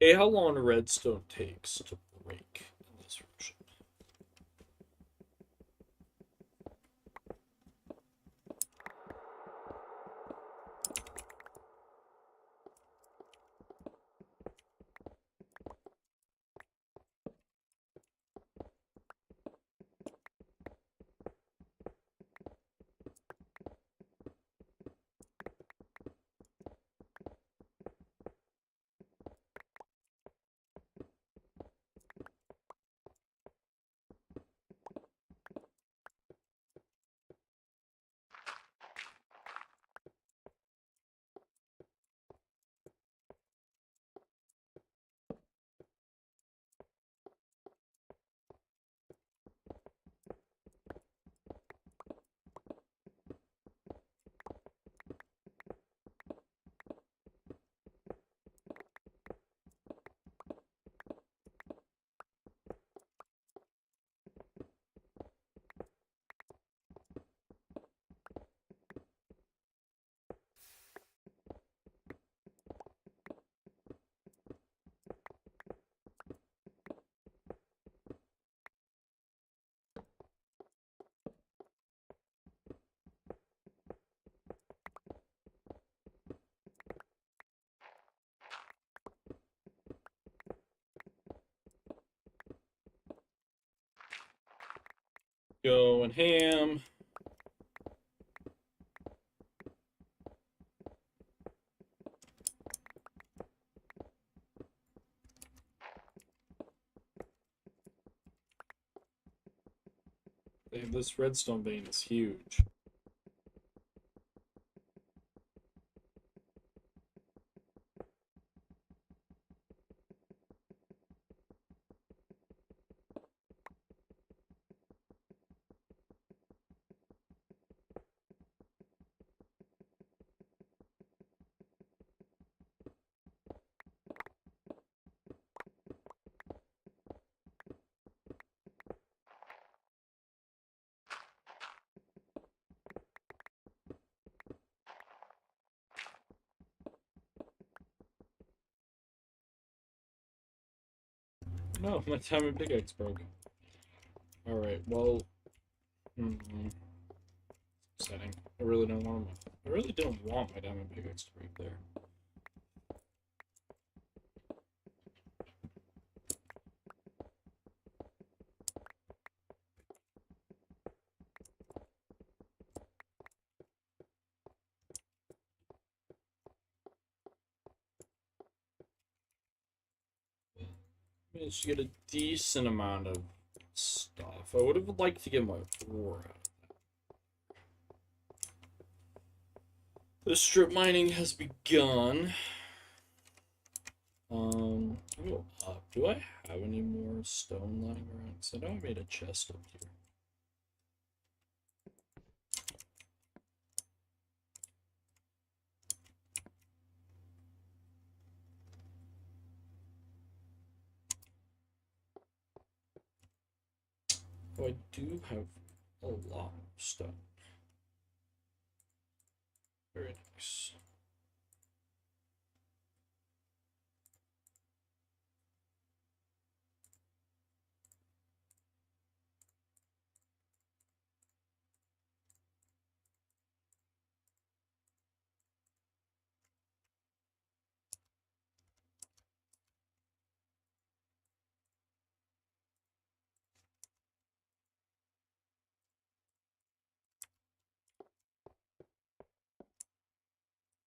Speaker 1: Hey, how long redstone takes to break in this version? Going ham. This redstone vein is huge. No, my diamond pickaxe broke. Alright, well. Setting. I really don't want my, I really don't want my diamond pickaxe to break there. Managed to get a decent amount of stuff. I would have liked to get my ore out. The strip mining has begun. Go up. Do I have any more stone lying around? Because I know I made a chest up here. Oh, I do have a lot of stone. Very nice.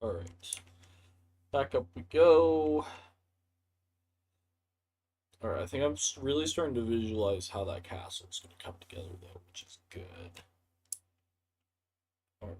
Speaker 1: Alright. Back up we go. Alright, I think I'm really starting to visualize how that castle is going to come together, though, which is good. Alright.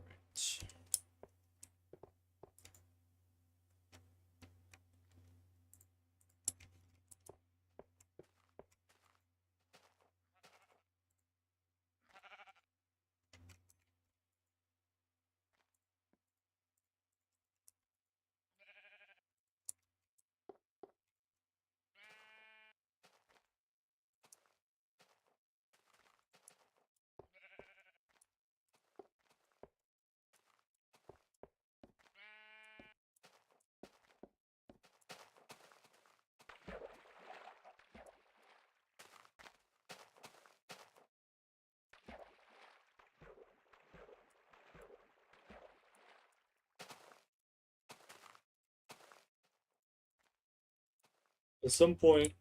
Speaker 1: At some point,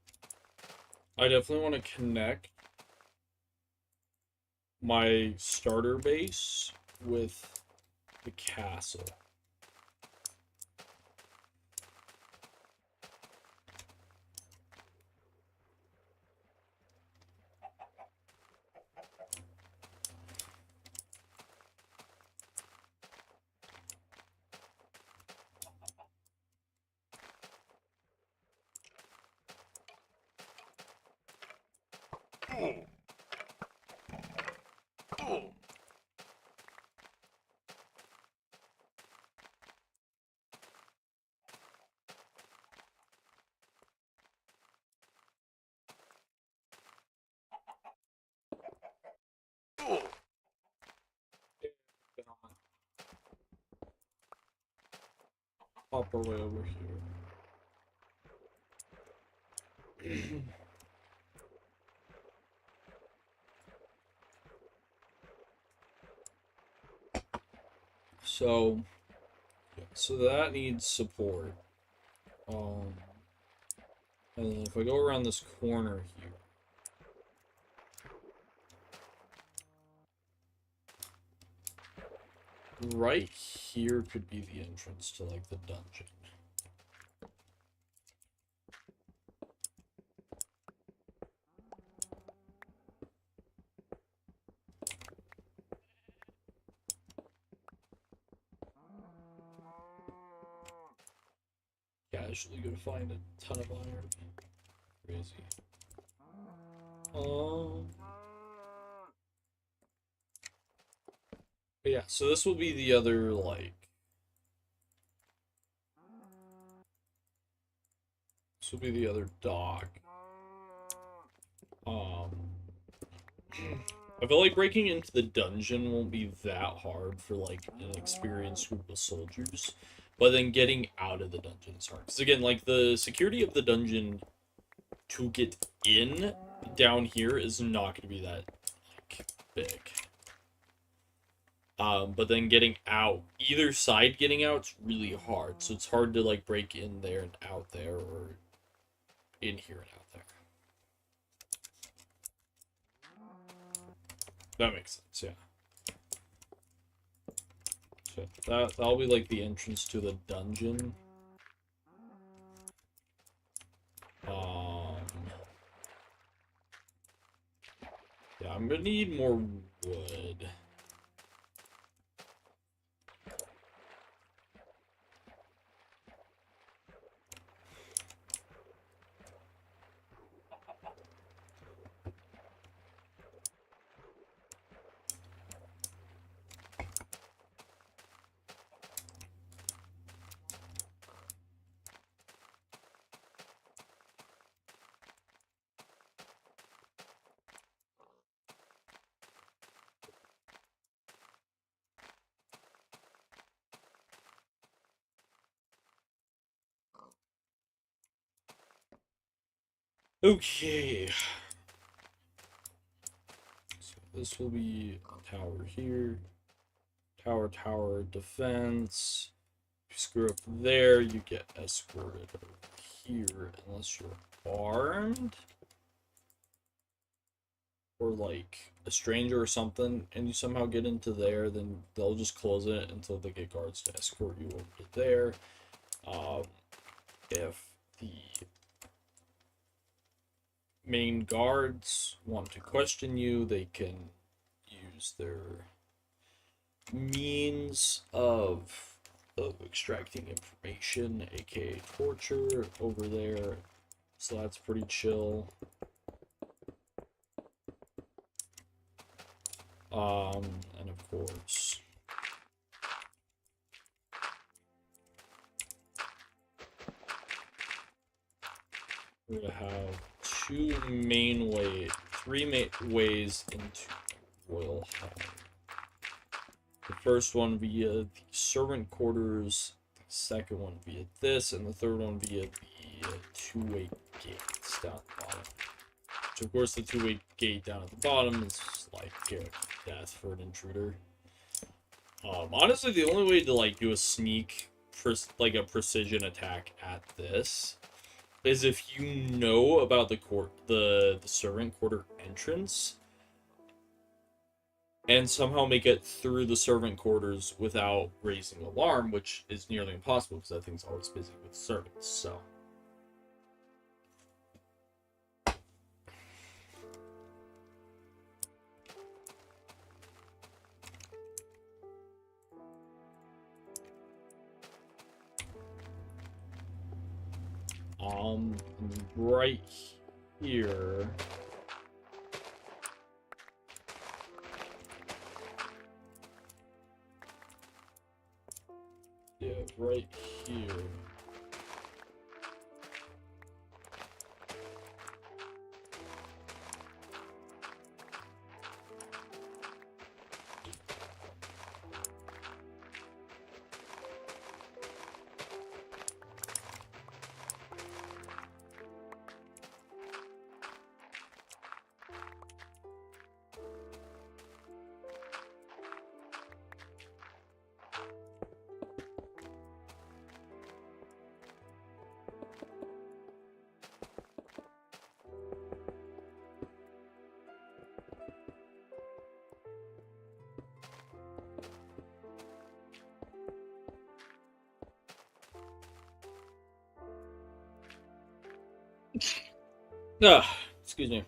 Speaker 1: I definitely want to connect my starter base with the castle. Pop our way over here. So that needs support. And then if I go around this corner here, right here could be the entrance to like the dungeon. Casually gonna find a ton of iron. Crazy. But yeah, so this will be the other like. This will be the other dock. I feel like breaking into the dungeon won't be that hard for like an experienced group of soldiers, but then getting out of the dungeon is hard. Because again, like the security of the dungeon to get in down here is not going to be that like big. But then getting out, either side getting out's really hard. So it's hard to like break in there and out there, or in here and out there. That makes sense, yeah. So that'll be like the entrance to the dungeon. Yeah, I'm gonna need more wood. Okay. So this will be a tower here. Tower, defense. If you screw up there, you get escorted over here unless you're armed. Or like a stranger or something, and you somehow get into there, then they'll just close it until they get guards to escort you over to there. If the main guards want to question you, they can use their means of extracting information, aka torture, over there. So that's pretty chill. And of course, we're gonna have three main ways into Royal Hall. The first one via the servant quarters, the second one via this, and the third one via the two-way gates down at the bottom. So of course the two-way gate down at the bottom is like death for an intruder. Honestly, the only way to like do a sneak, like a precision attack at this, is if you know about the servant quarter entrance and somehow make it through the servant quarters without raising alarm, which is nearly impossible because that thing's always busy with servants. So right here. Yeah, right here. Excuse me.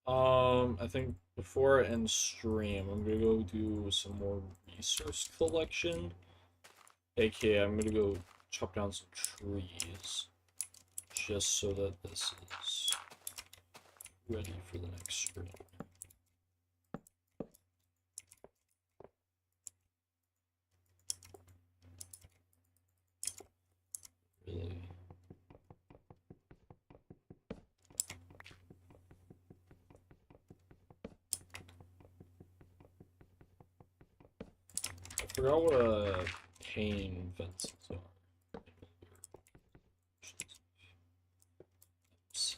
Speaker 1: Um, I think before I end stream, I'm gonna go do some more resource collection. AKA, I'm gonna go chop down some trees, just so that this is ready for the next stream. Really. I forgot what a cane fences are. Let's see.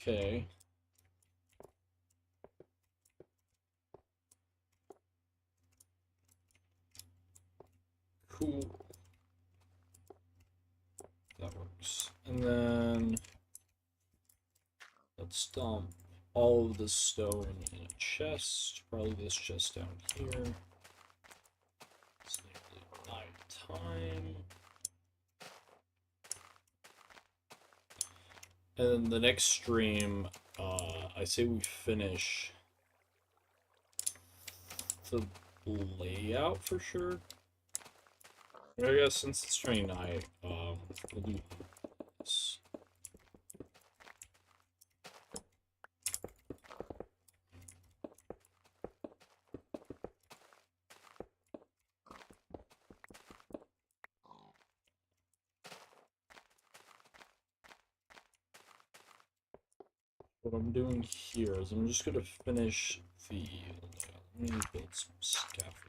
Speaker 1: Okay. Cool. That works. And then let's dump all of the stone in a chest. Probably this chest down here. It's nearly night time. And then the next stream, I say we finish the layout for sure. I guess since it's turning night, we'll do this. What I'm doing here is I'm just gonna finish the layout. Let me build some scaffolding.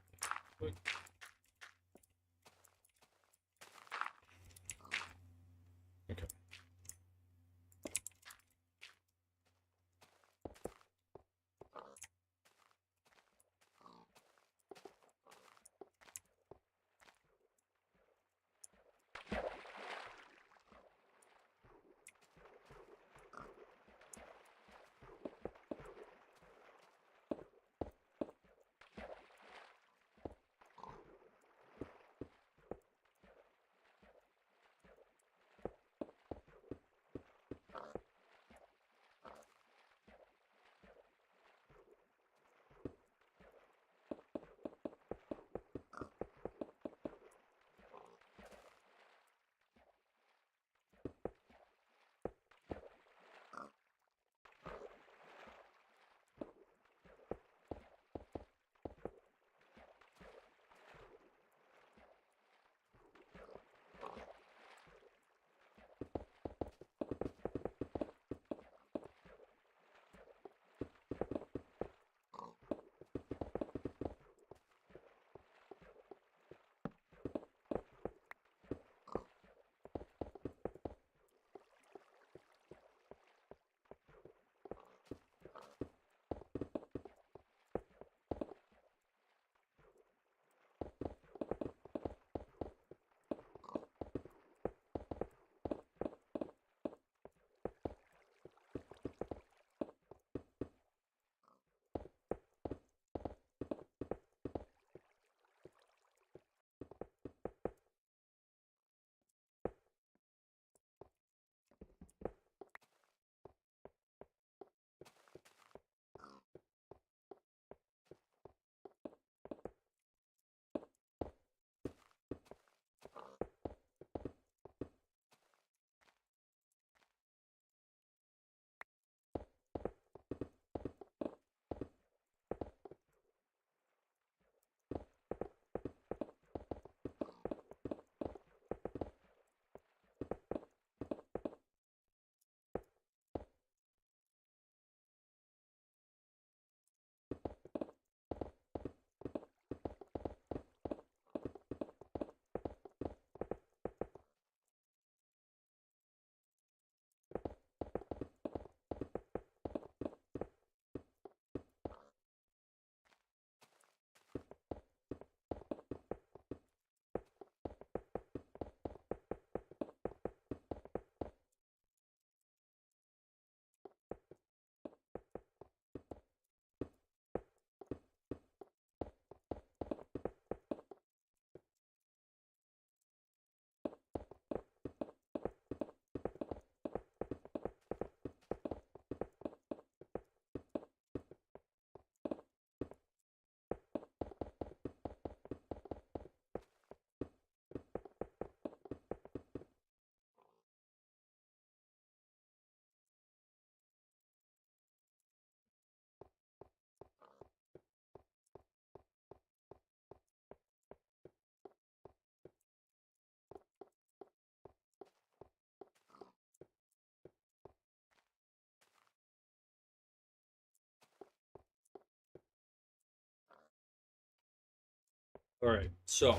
Speaker 1: Alright, so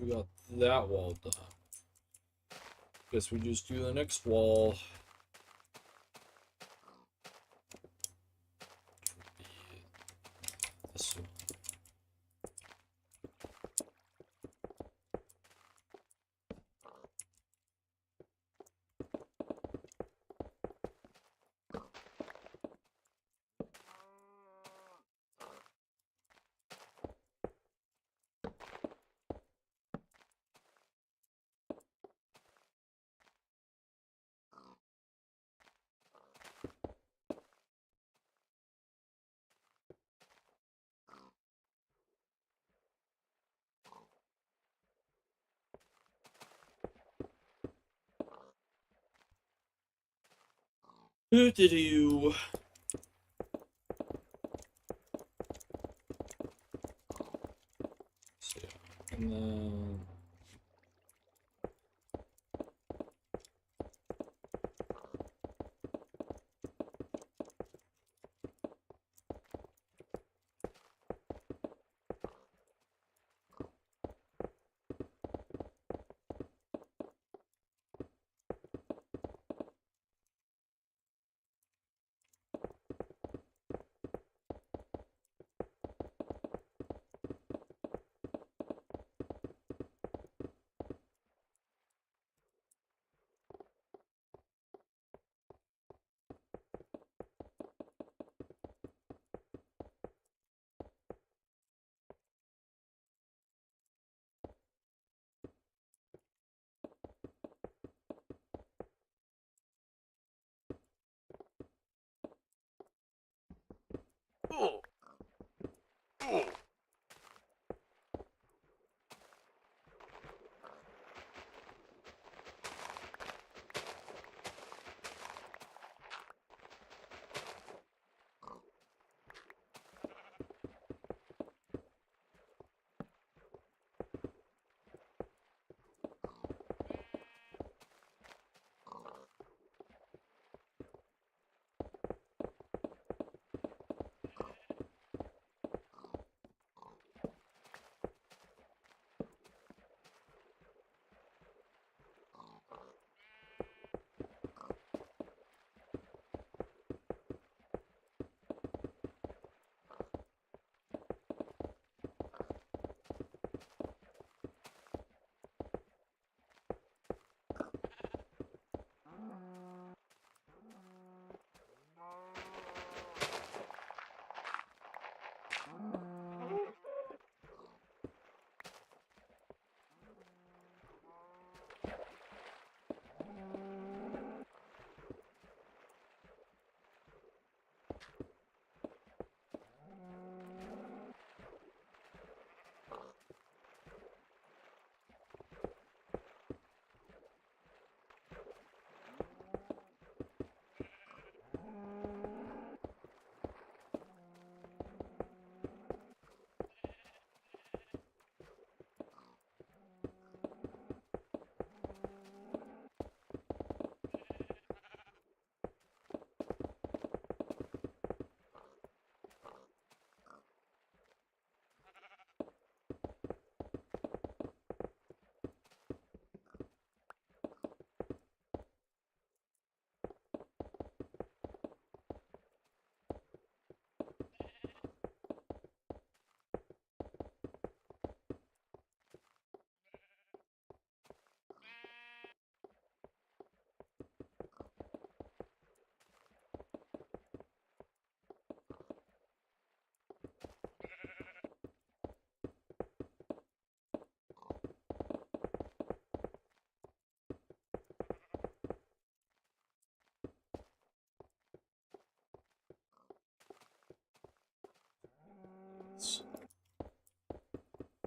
Speaker 1: we got that wall done. Guess we just do the next wall. This one. Do-do-do. So, yeah. And then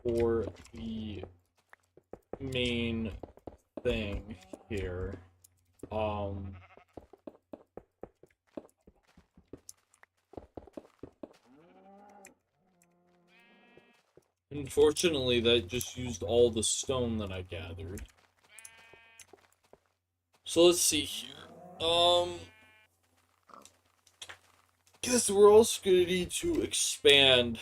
Speaker 1: for the main thing here, unfortunately that just used all the stone that I gathered. So let's see here. Guess we're also gonna need to expand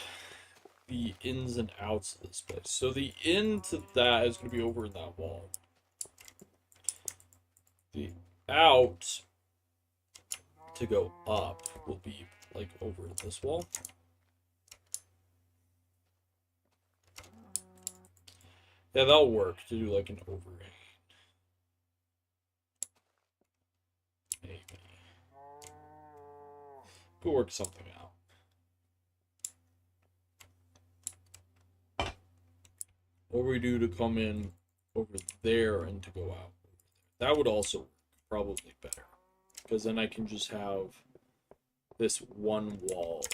Speaker 1: the ins and outs of this place. So the in to that is going to be over in that wall. The out to go up will be like over this wall. Yeah, that'll work to do like an overhang. Maybe. Could work something out. Or we do to come in over there and to go out. That would also work probably better. Because then I can just have this one wall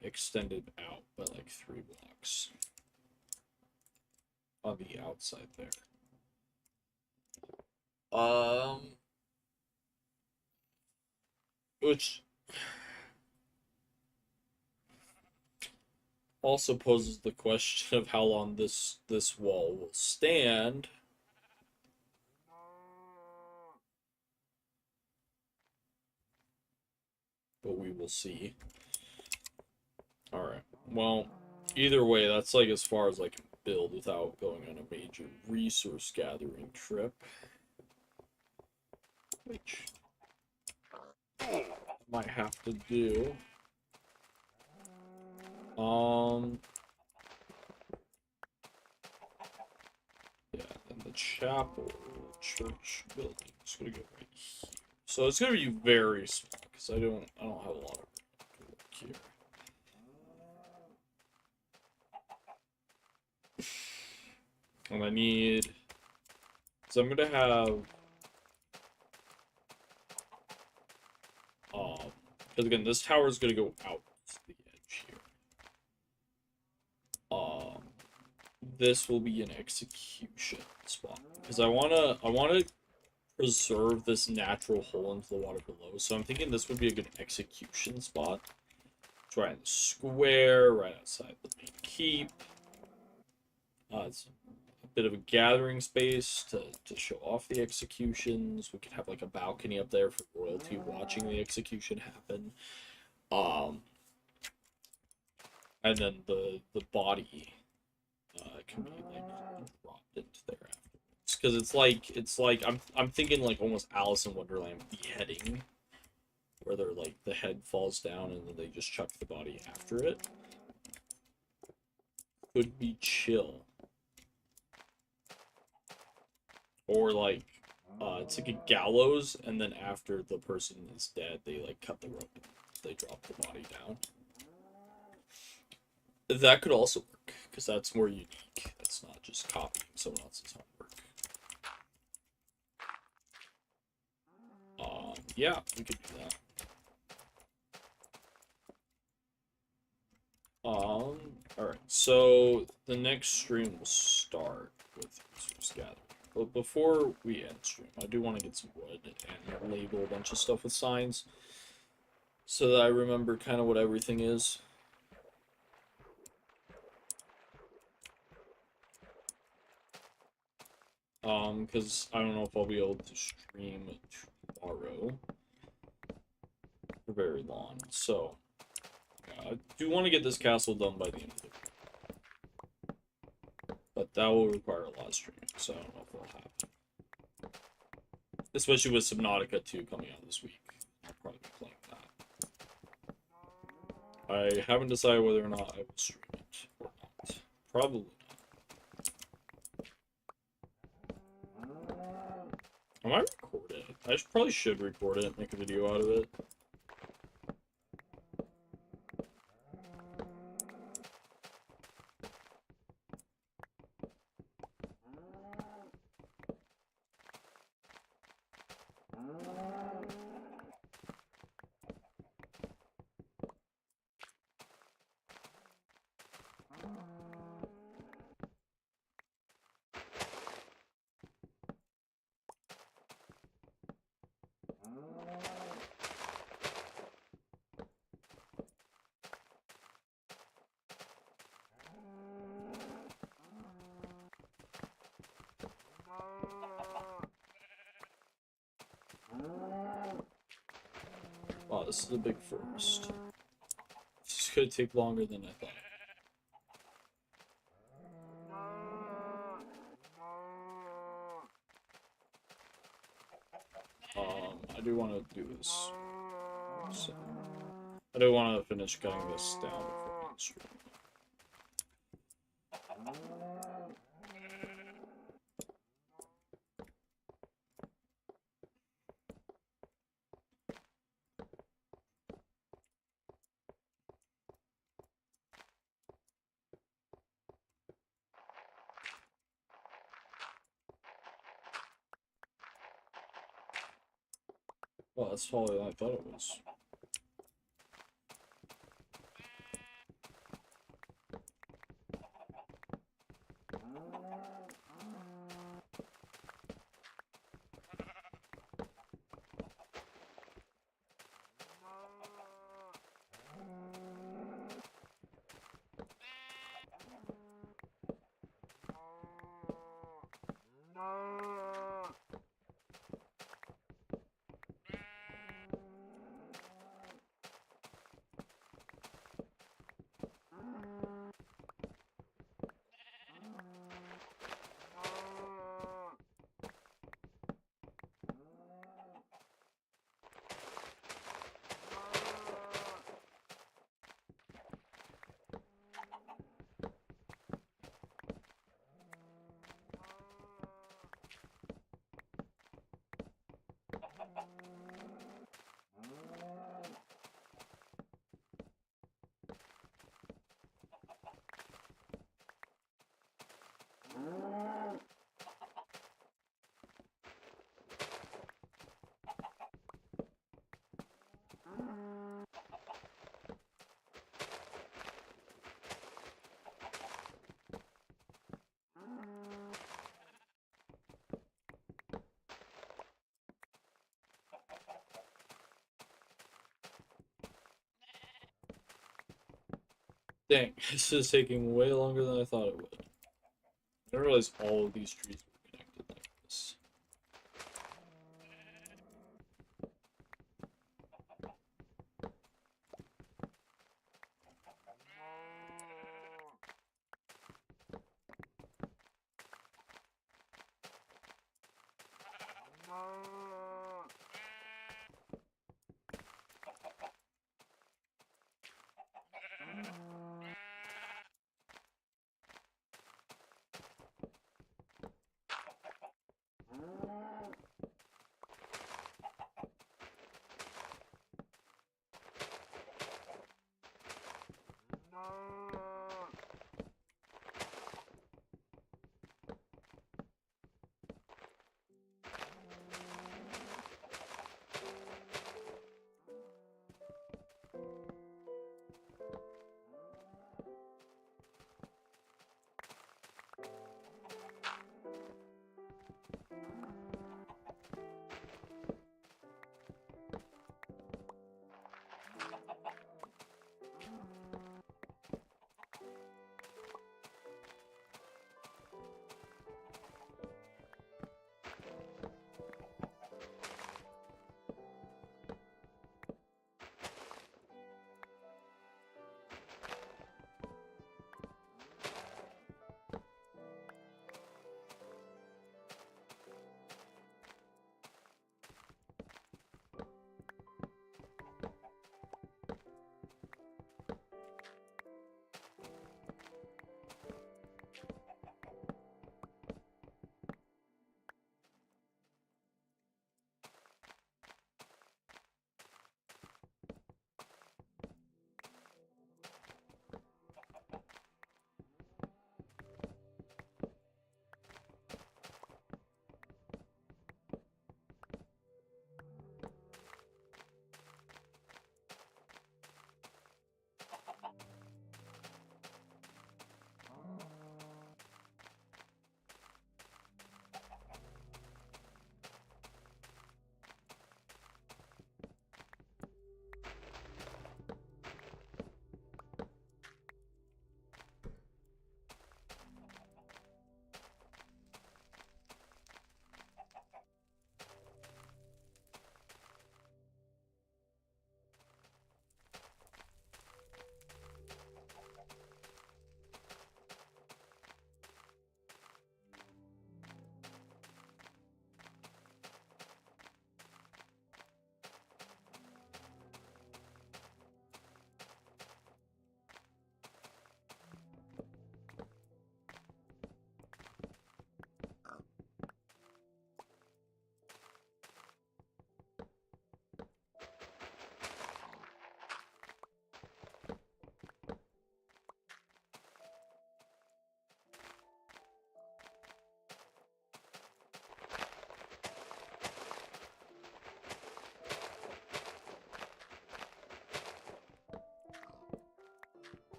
Speaker 1: extended out by like 3 blocks on the outside there. Which also poses the question of how long this wall will stand. But we will see. Alright, well, either way, that's like as far as I can build without going on a major resource gathering trip. Which I might have to do. Yeah, then the chapel, church building is gonna go right here. So it's gonna be very small because I don't have a lot of work here. And I need, so I'm gonna have because again this tower is gonna go out to the edge here. This will be an execution spot because I wanna preserve this natural hole into the water below. So I'm thinking this would be a good execution spot. It's right in the square, right outside the main keep. It's a bit of a gathering space to show off the executions. We could have like a balcony up there for royalty watching the execution happen. And then the body can be like dropped into there afterwards. Because it's like I'm thinking like almost Alice in Wonderland beheading, where they're like the head falls down and then they just chuck the body after it. Could be chill. Or like it's like a gallows, and then after the person is dead, they like cut the rope, they drop the body down. That could also work because that's more unique. That's not just copying someone else's homework. Yeah, we could do that. Alright, so the next stream will start with resource gathering. But before we end stream, I do want to get some wood and label a bunch of stuff with signs so that I remember kind of what everything is. Because I don't know if I'll be able to stream tomorrow for very long. So, I do want to get this castle done by the end of the week. But that will require a lot of streaming, so I don't know if it'll happen. Especially with Subnautica 2 coming out this week. I'll probably be playing that. I haven't decided whether or not I will stream it or not. Probably not. I might record it. I probably should record it and make a video out of it. Wow, this is a big forest. This is gonna take longer than I thought. do want to do this. So, I do want to finish cutting this down before we end stream. Well, that's taller than I thought it was. Dang, this is taking way longer than I thought it would. I didn't realize all of these trees were connected like this.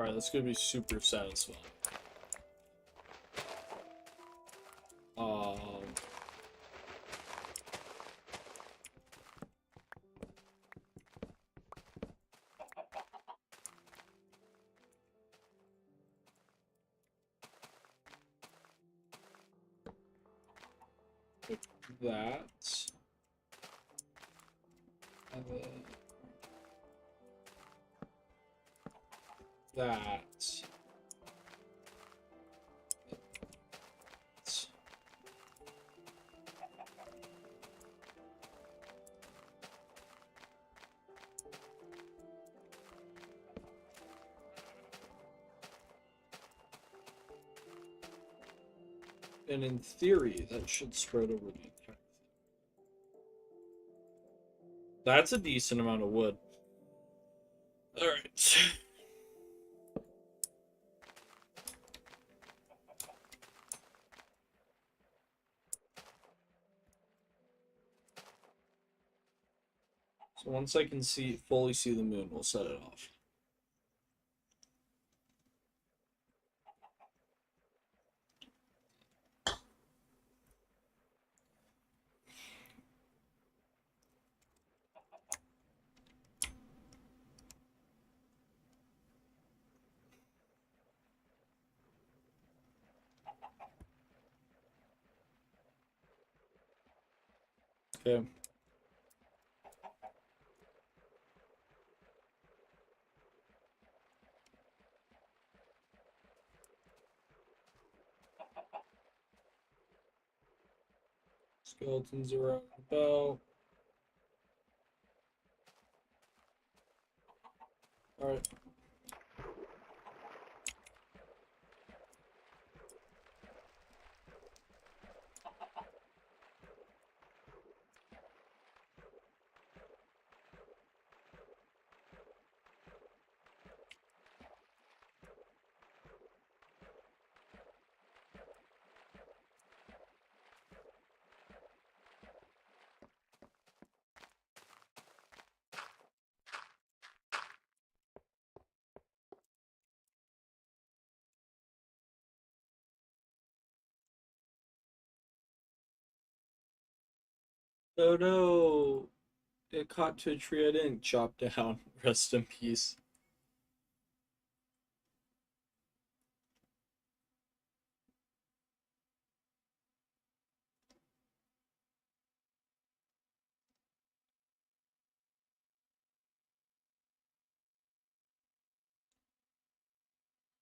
Speaker 1: Alright, that's gonna be super satisfying. That. And then that. And in theory, that should spread over the entire thing. That's a decent amount of wood. Alright. So once I can fully see the moon, we'll set it off. Okay. Skeletons around about. Alright. Oh no! It caught to a tree I didn't chop down. Rest in peace.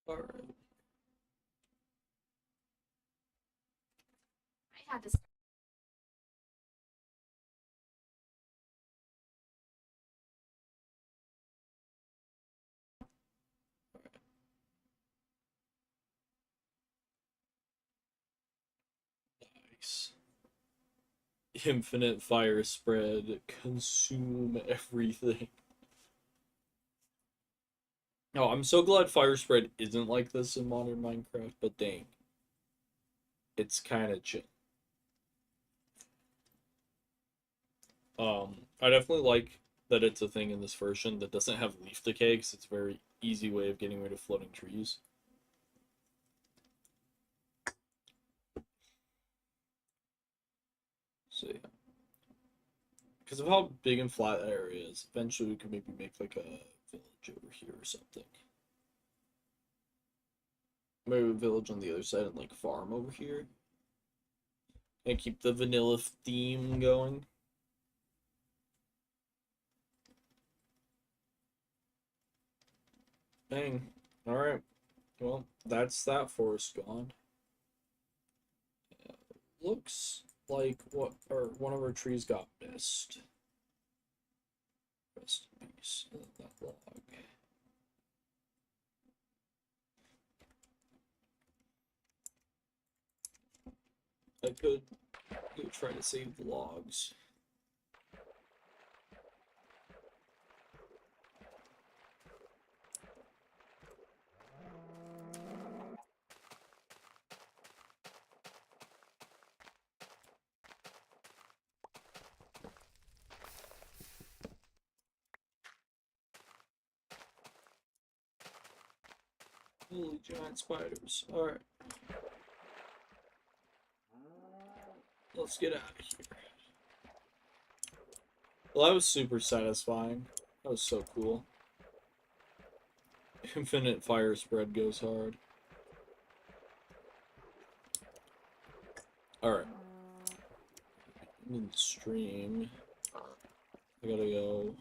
Speaker 1: Alright.
Speaker 2: I had to.
Speaker 1: Nice. Infinite fire spread. Consume everything. No, I'm so glad fire spread isn't like this in modern Minecraft, but dang. It's kind of chill. I definitely like that it's a thing in this version that doesn't have leaf decay because it's a very easy way of getting rid of floating trees. So yeah. Because of how big and flat that area is, eventually we could maybe make like a village over here or something. Maybe a village on the other side and like farm over here. And keep the vanilla theme going. Dang. Alright. Well, that's that forest gone. Looks like one of our trees got missed. Rest in peace. That log. I could go try to save the logs. Holy giant spiders. Alright. Let's get out of here. Well, that was super satisfying. That was so cool. Infinite fire spread goes hard. Alright. In the stream. I gotta go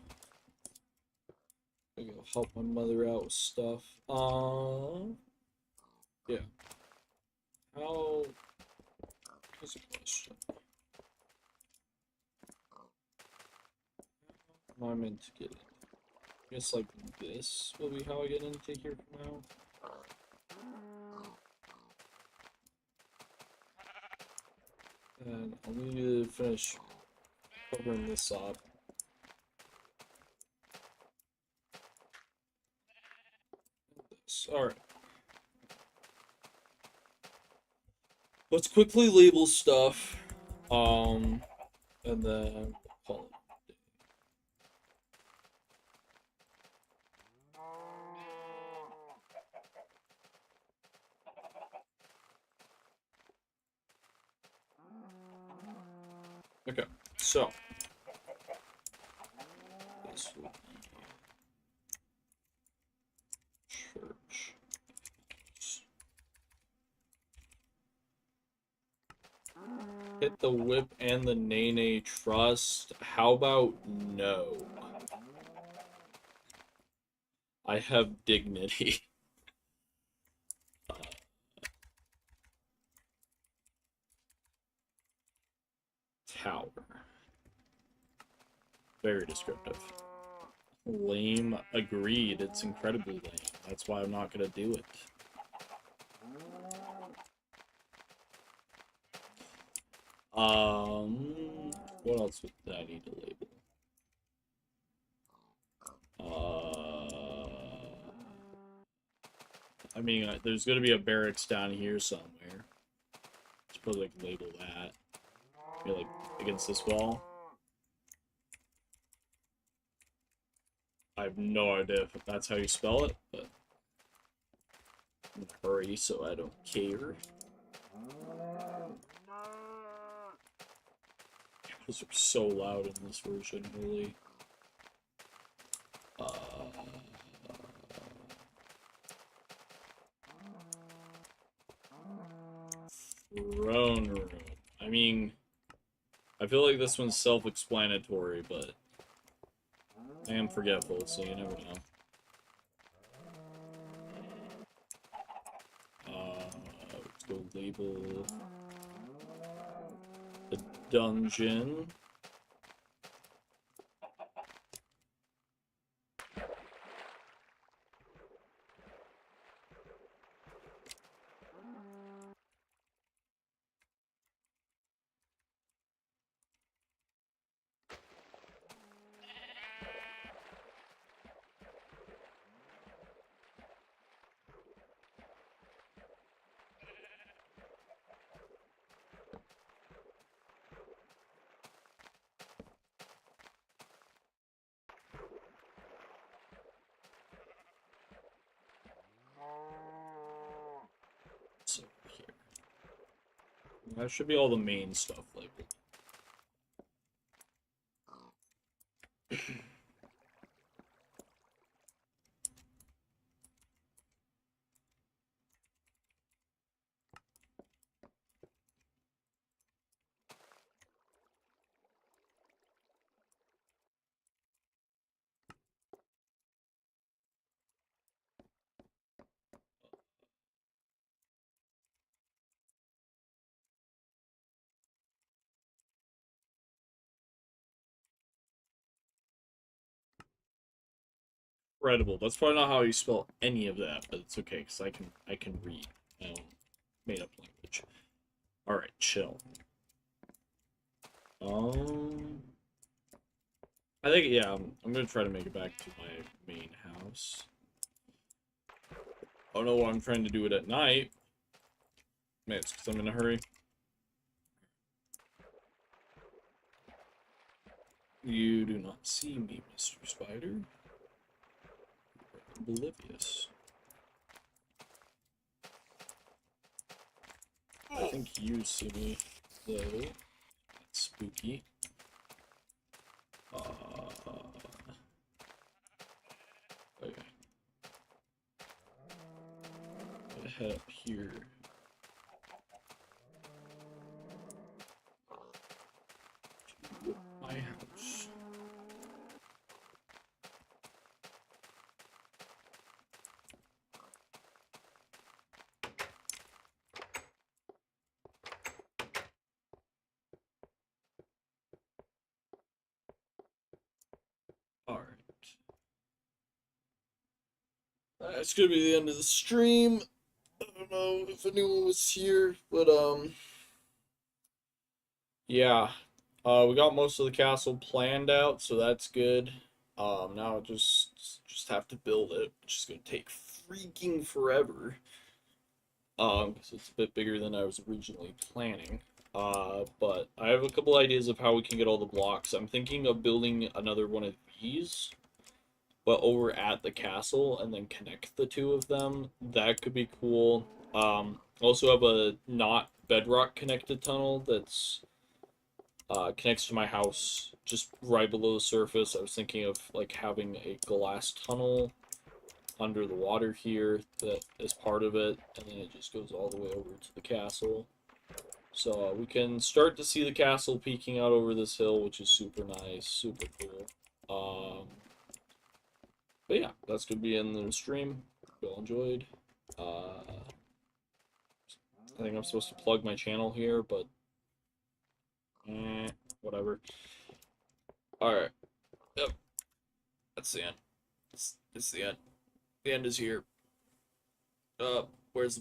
Speaker 1: help my mother out with stuff. Yeah. How Here's a question. How am I meant to get in? I guess like this will be how I get into here for now. And I'll need to finish covering this up. Alright. Let's quickly label stuff. And then call it. Okay, so this will be church. Hit the whip and the Nene trust. How about no? I have dignity. Tower. Very descriptive. Lame. Agreed. It's incredibly lame. That's why I'm not gonna do it. What else would I need to label? I mean, there's gonna be a barracks down here somewhere. Just probably like label that. Maybe like against this wall. I have no idea if that's how you spell it, but I'm in a hurry, so I don't care. Those are so loud in this version, really. Throne room. I mean, I feel like this one's self-explanatory, but I am forgetful, so you never know. Let's go label the dungeon. So here. That should be all the main stuff labeled. Incredible. That's probably not how you spell any of that, but it's okay because I can read my own made up language. All right, chill. I think yeah, I'm gonna try to make it back to my main house. I don't know why I'm trying to do it at night. Maybe it's because I'm in a hurry. You do not see me, Mr. Spider. Oblivious. I think you see me, though. It's spooky. Okay. I'm gonna head up here. To my house. Alright. That's gonna be the end of the stream. I don't know if anyone was here, but yeah. We got most of the castle planned out, so that's good. Now just have to build it, which is gonna take freaking forever. Because it's a bit bigger than I was originally planning. But I have a couple ideas of how we can get all the blocks. I'm thinking of building another one of these, but over at the castle, and then connect the two of them. That could be cool. Also have a not bedrock connected tunnel that's connects to my house just right below the surface. I was thinking of like having a glass tunnel under the water here that is part of it, and then it just goes all the way over to the castle. So we can start to see the castle peeking out over this hill, which is super nice, super cool. But yeah, that's gonna be in the stream. Hope you all enjoyed. I think I'm supposed to plug my channel here, but whatever. All right. Yep. That's the end. It's the end. The end is here. Where's the button?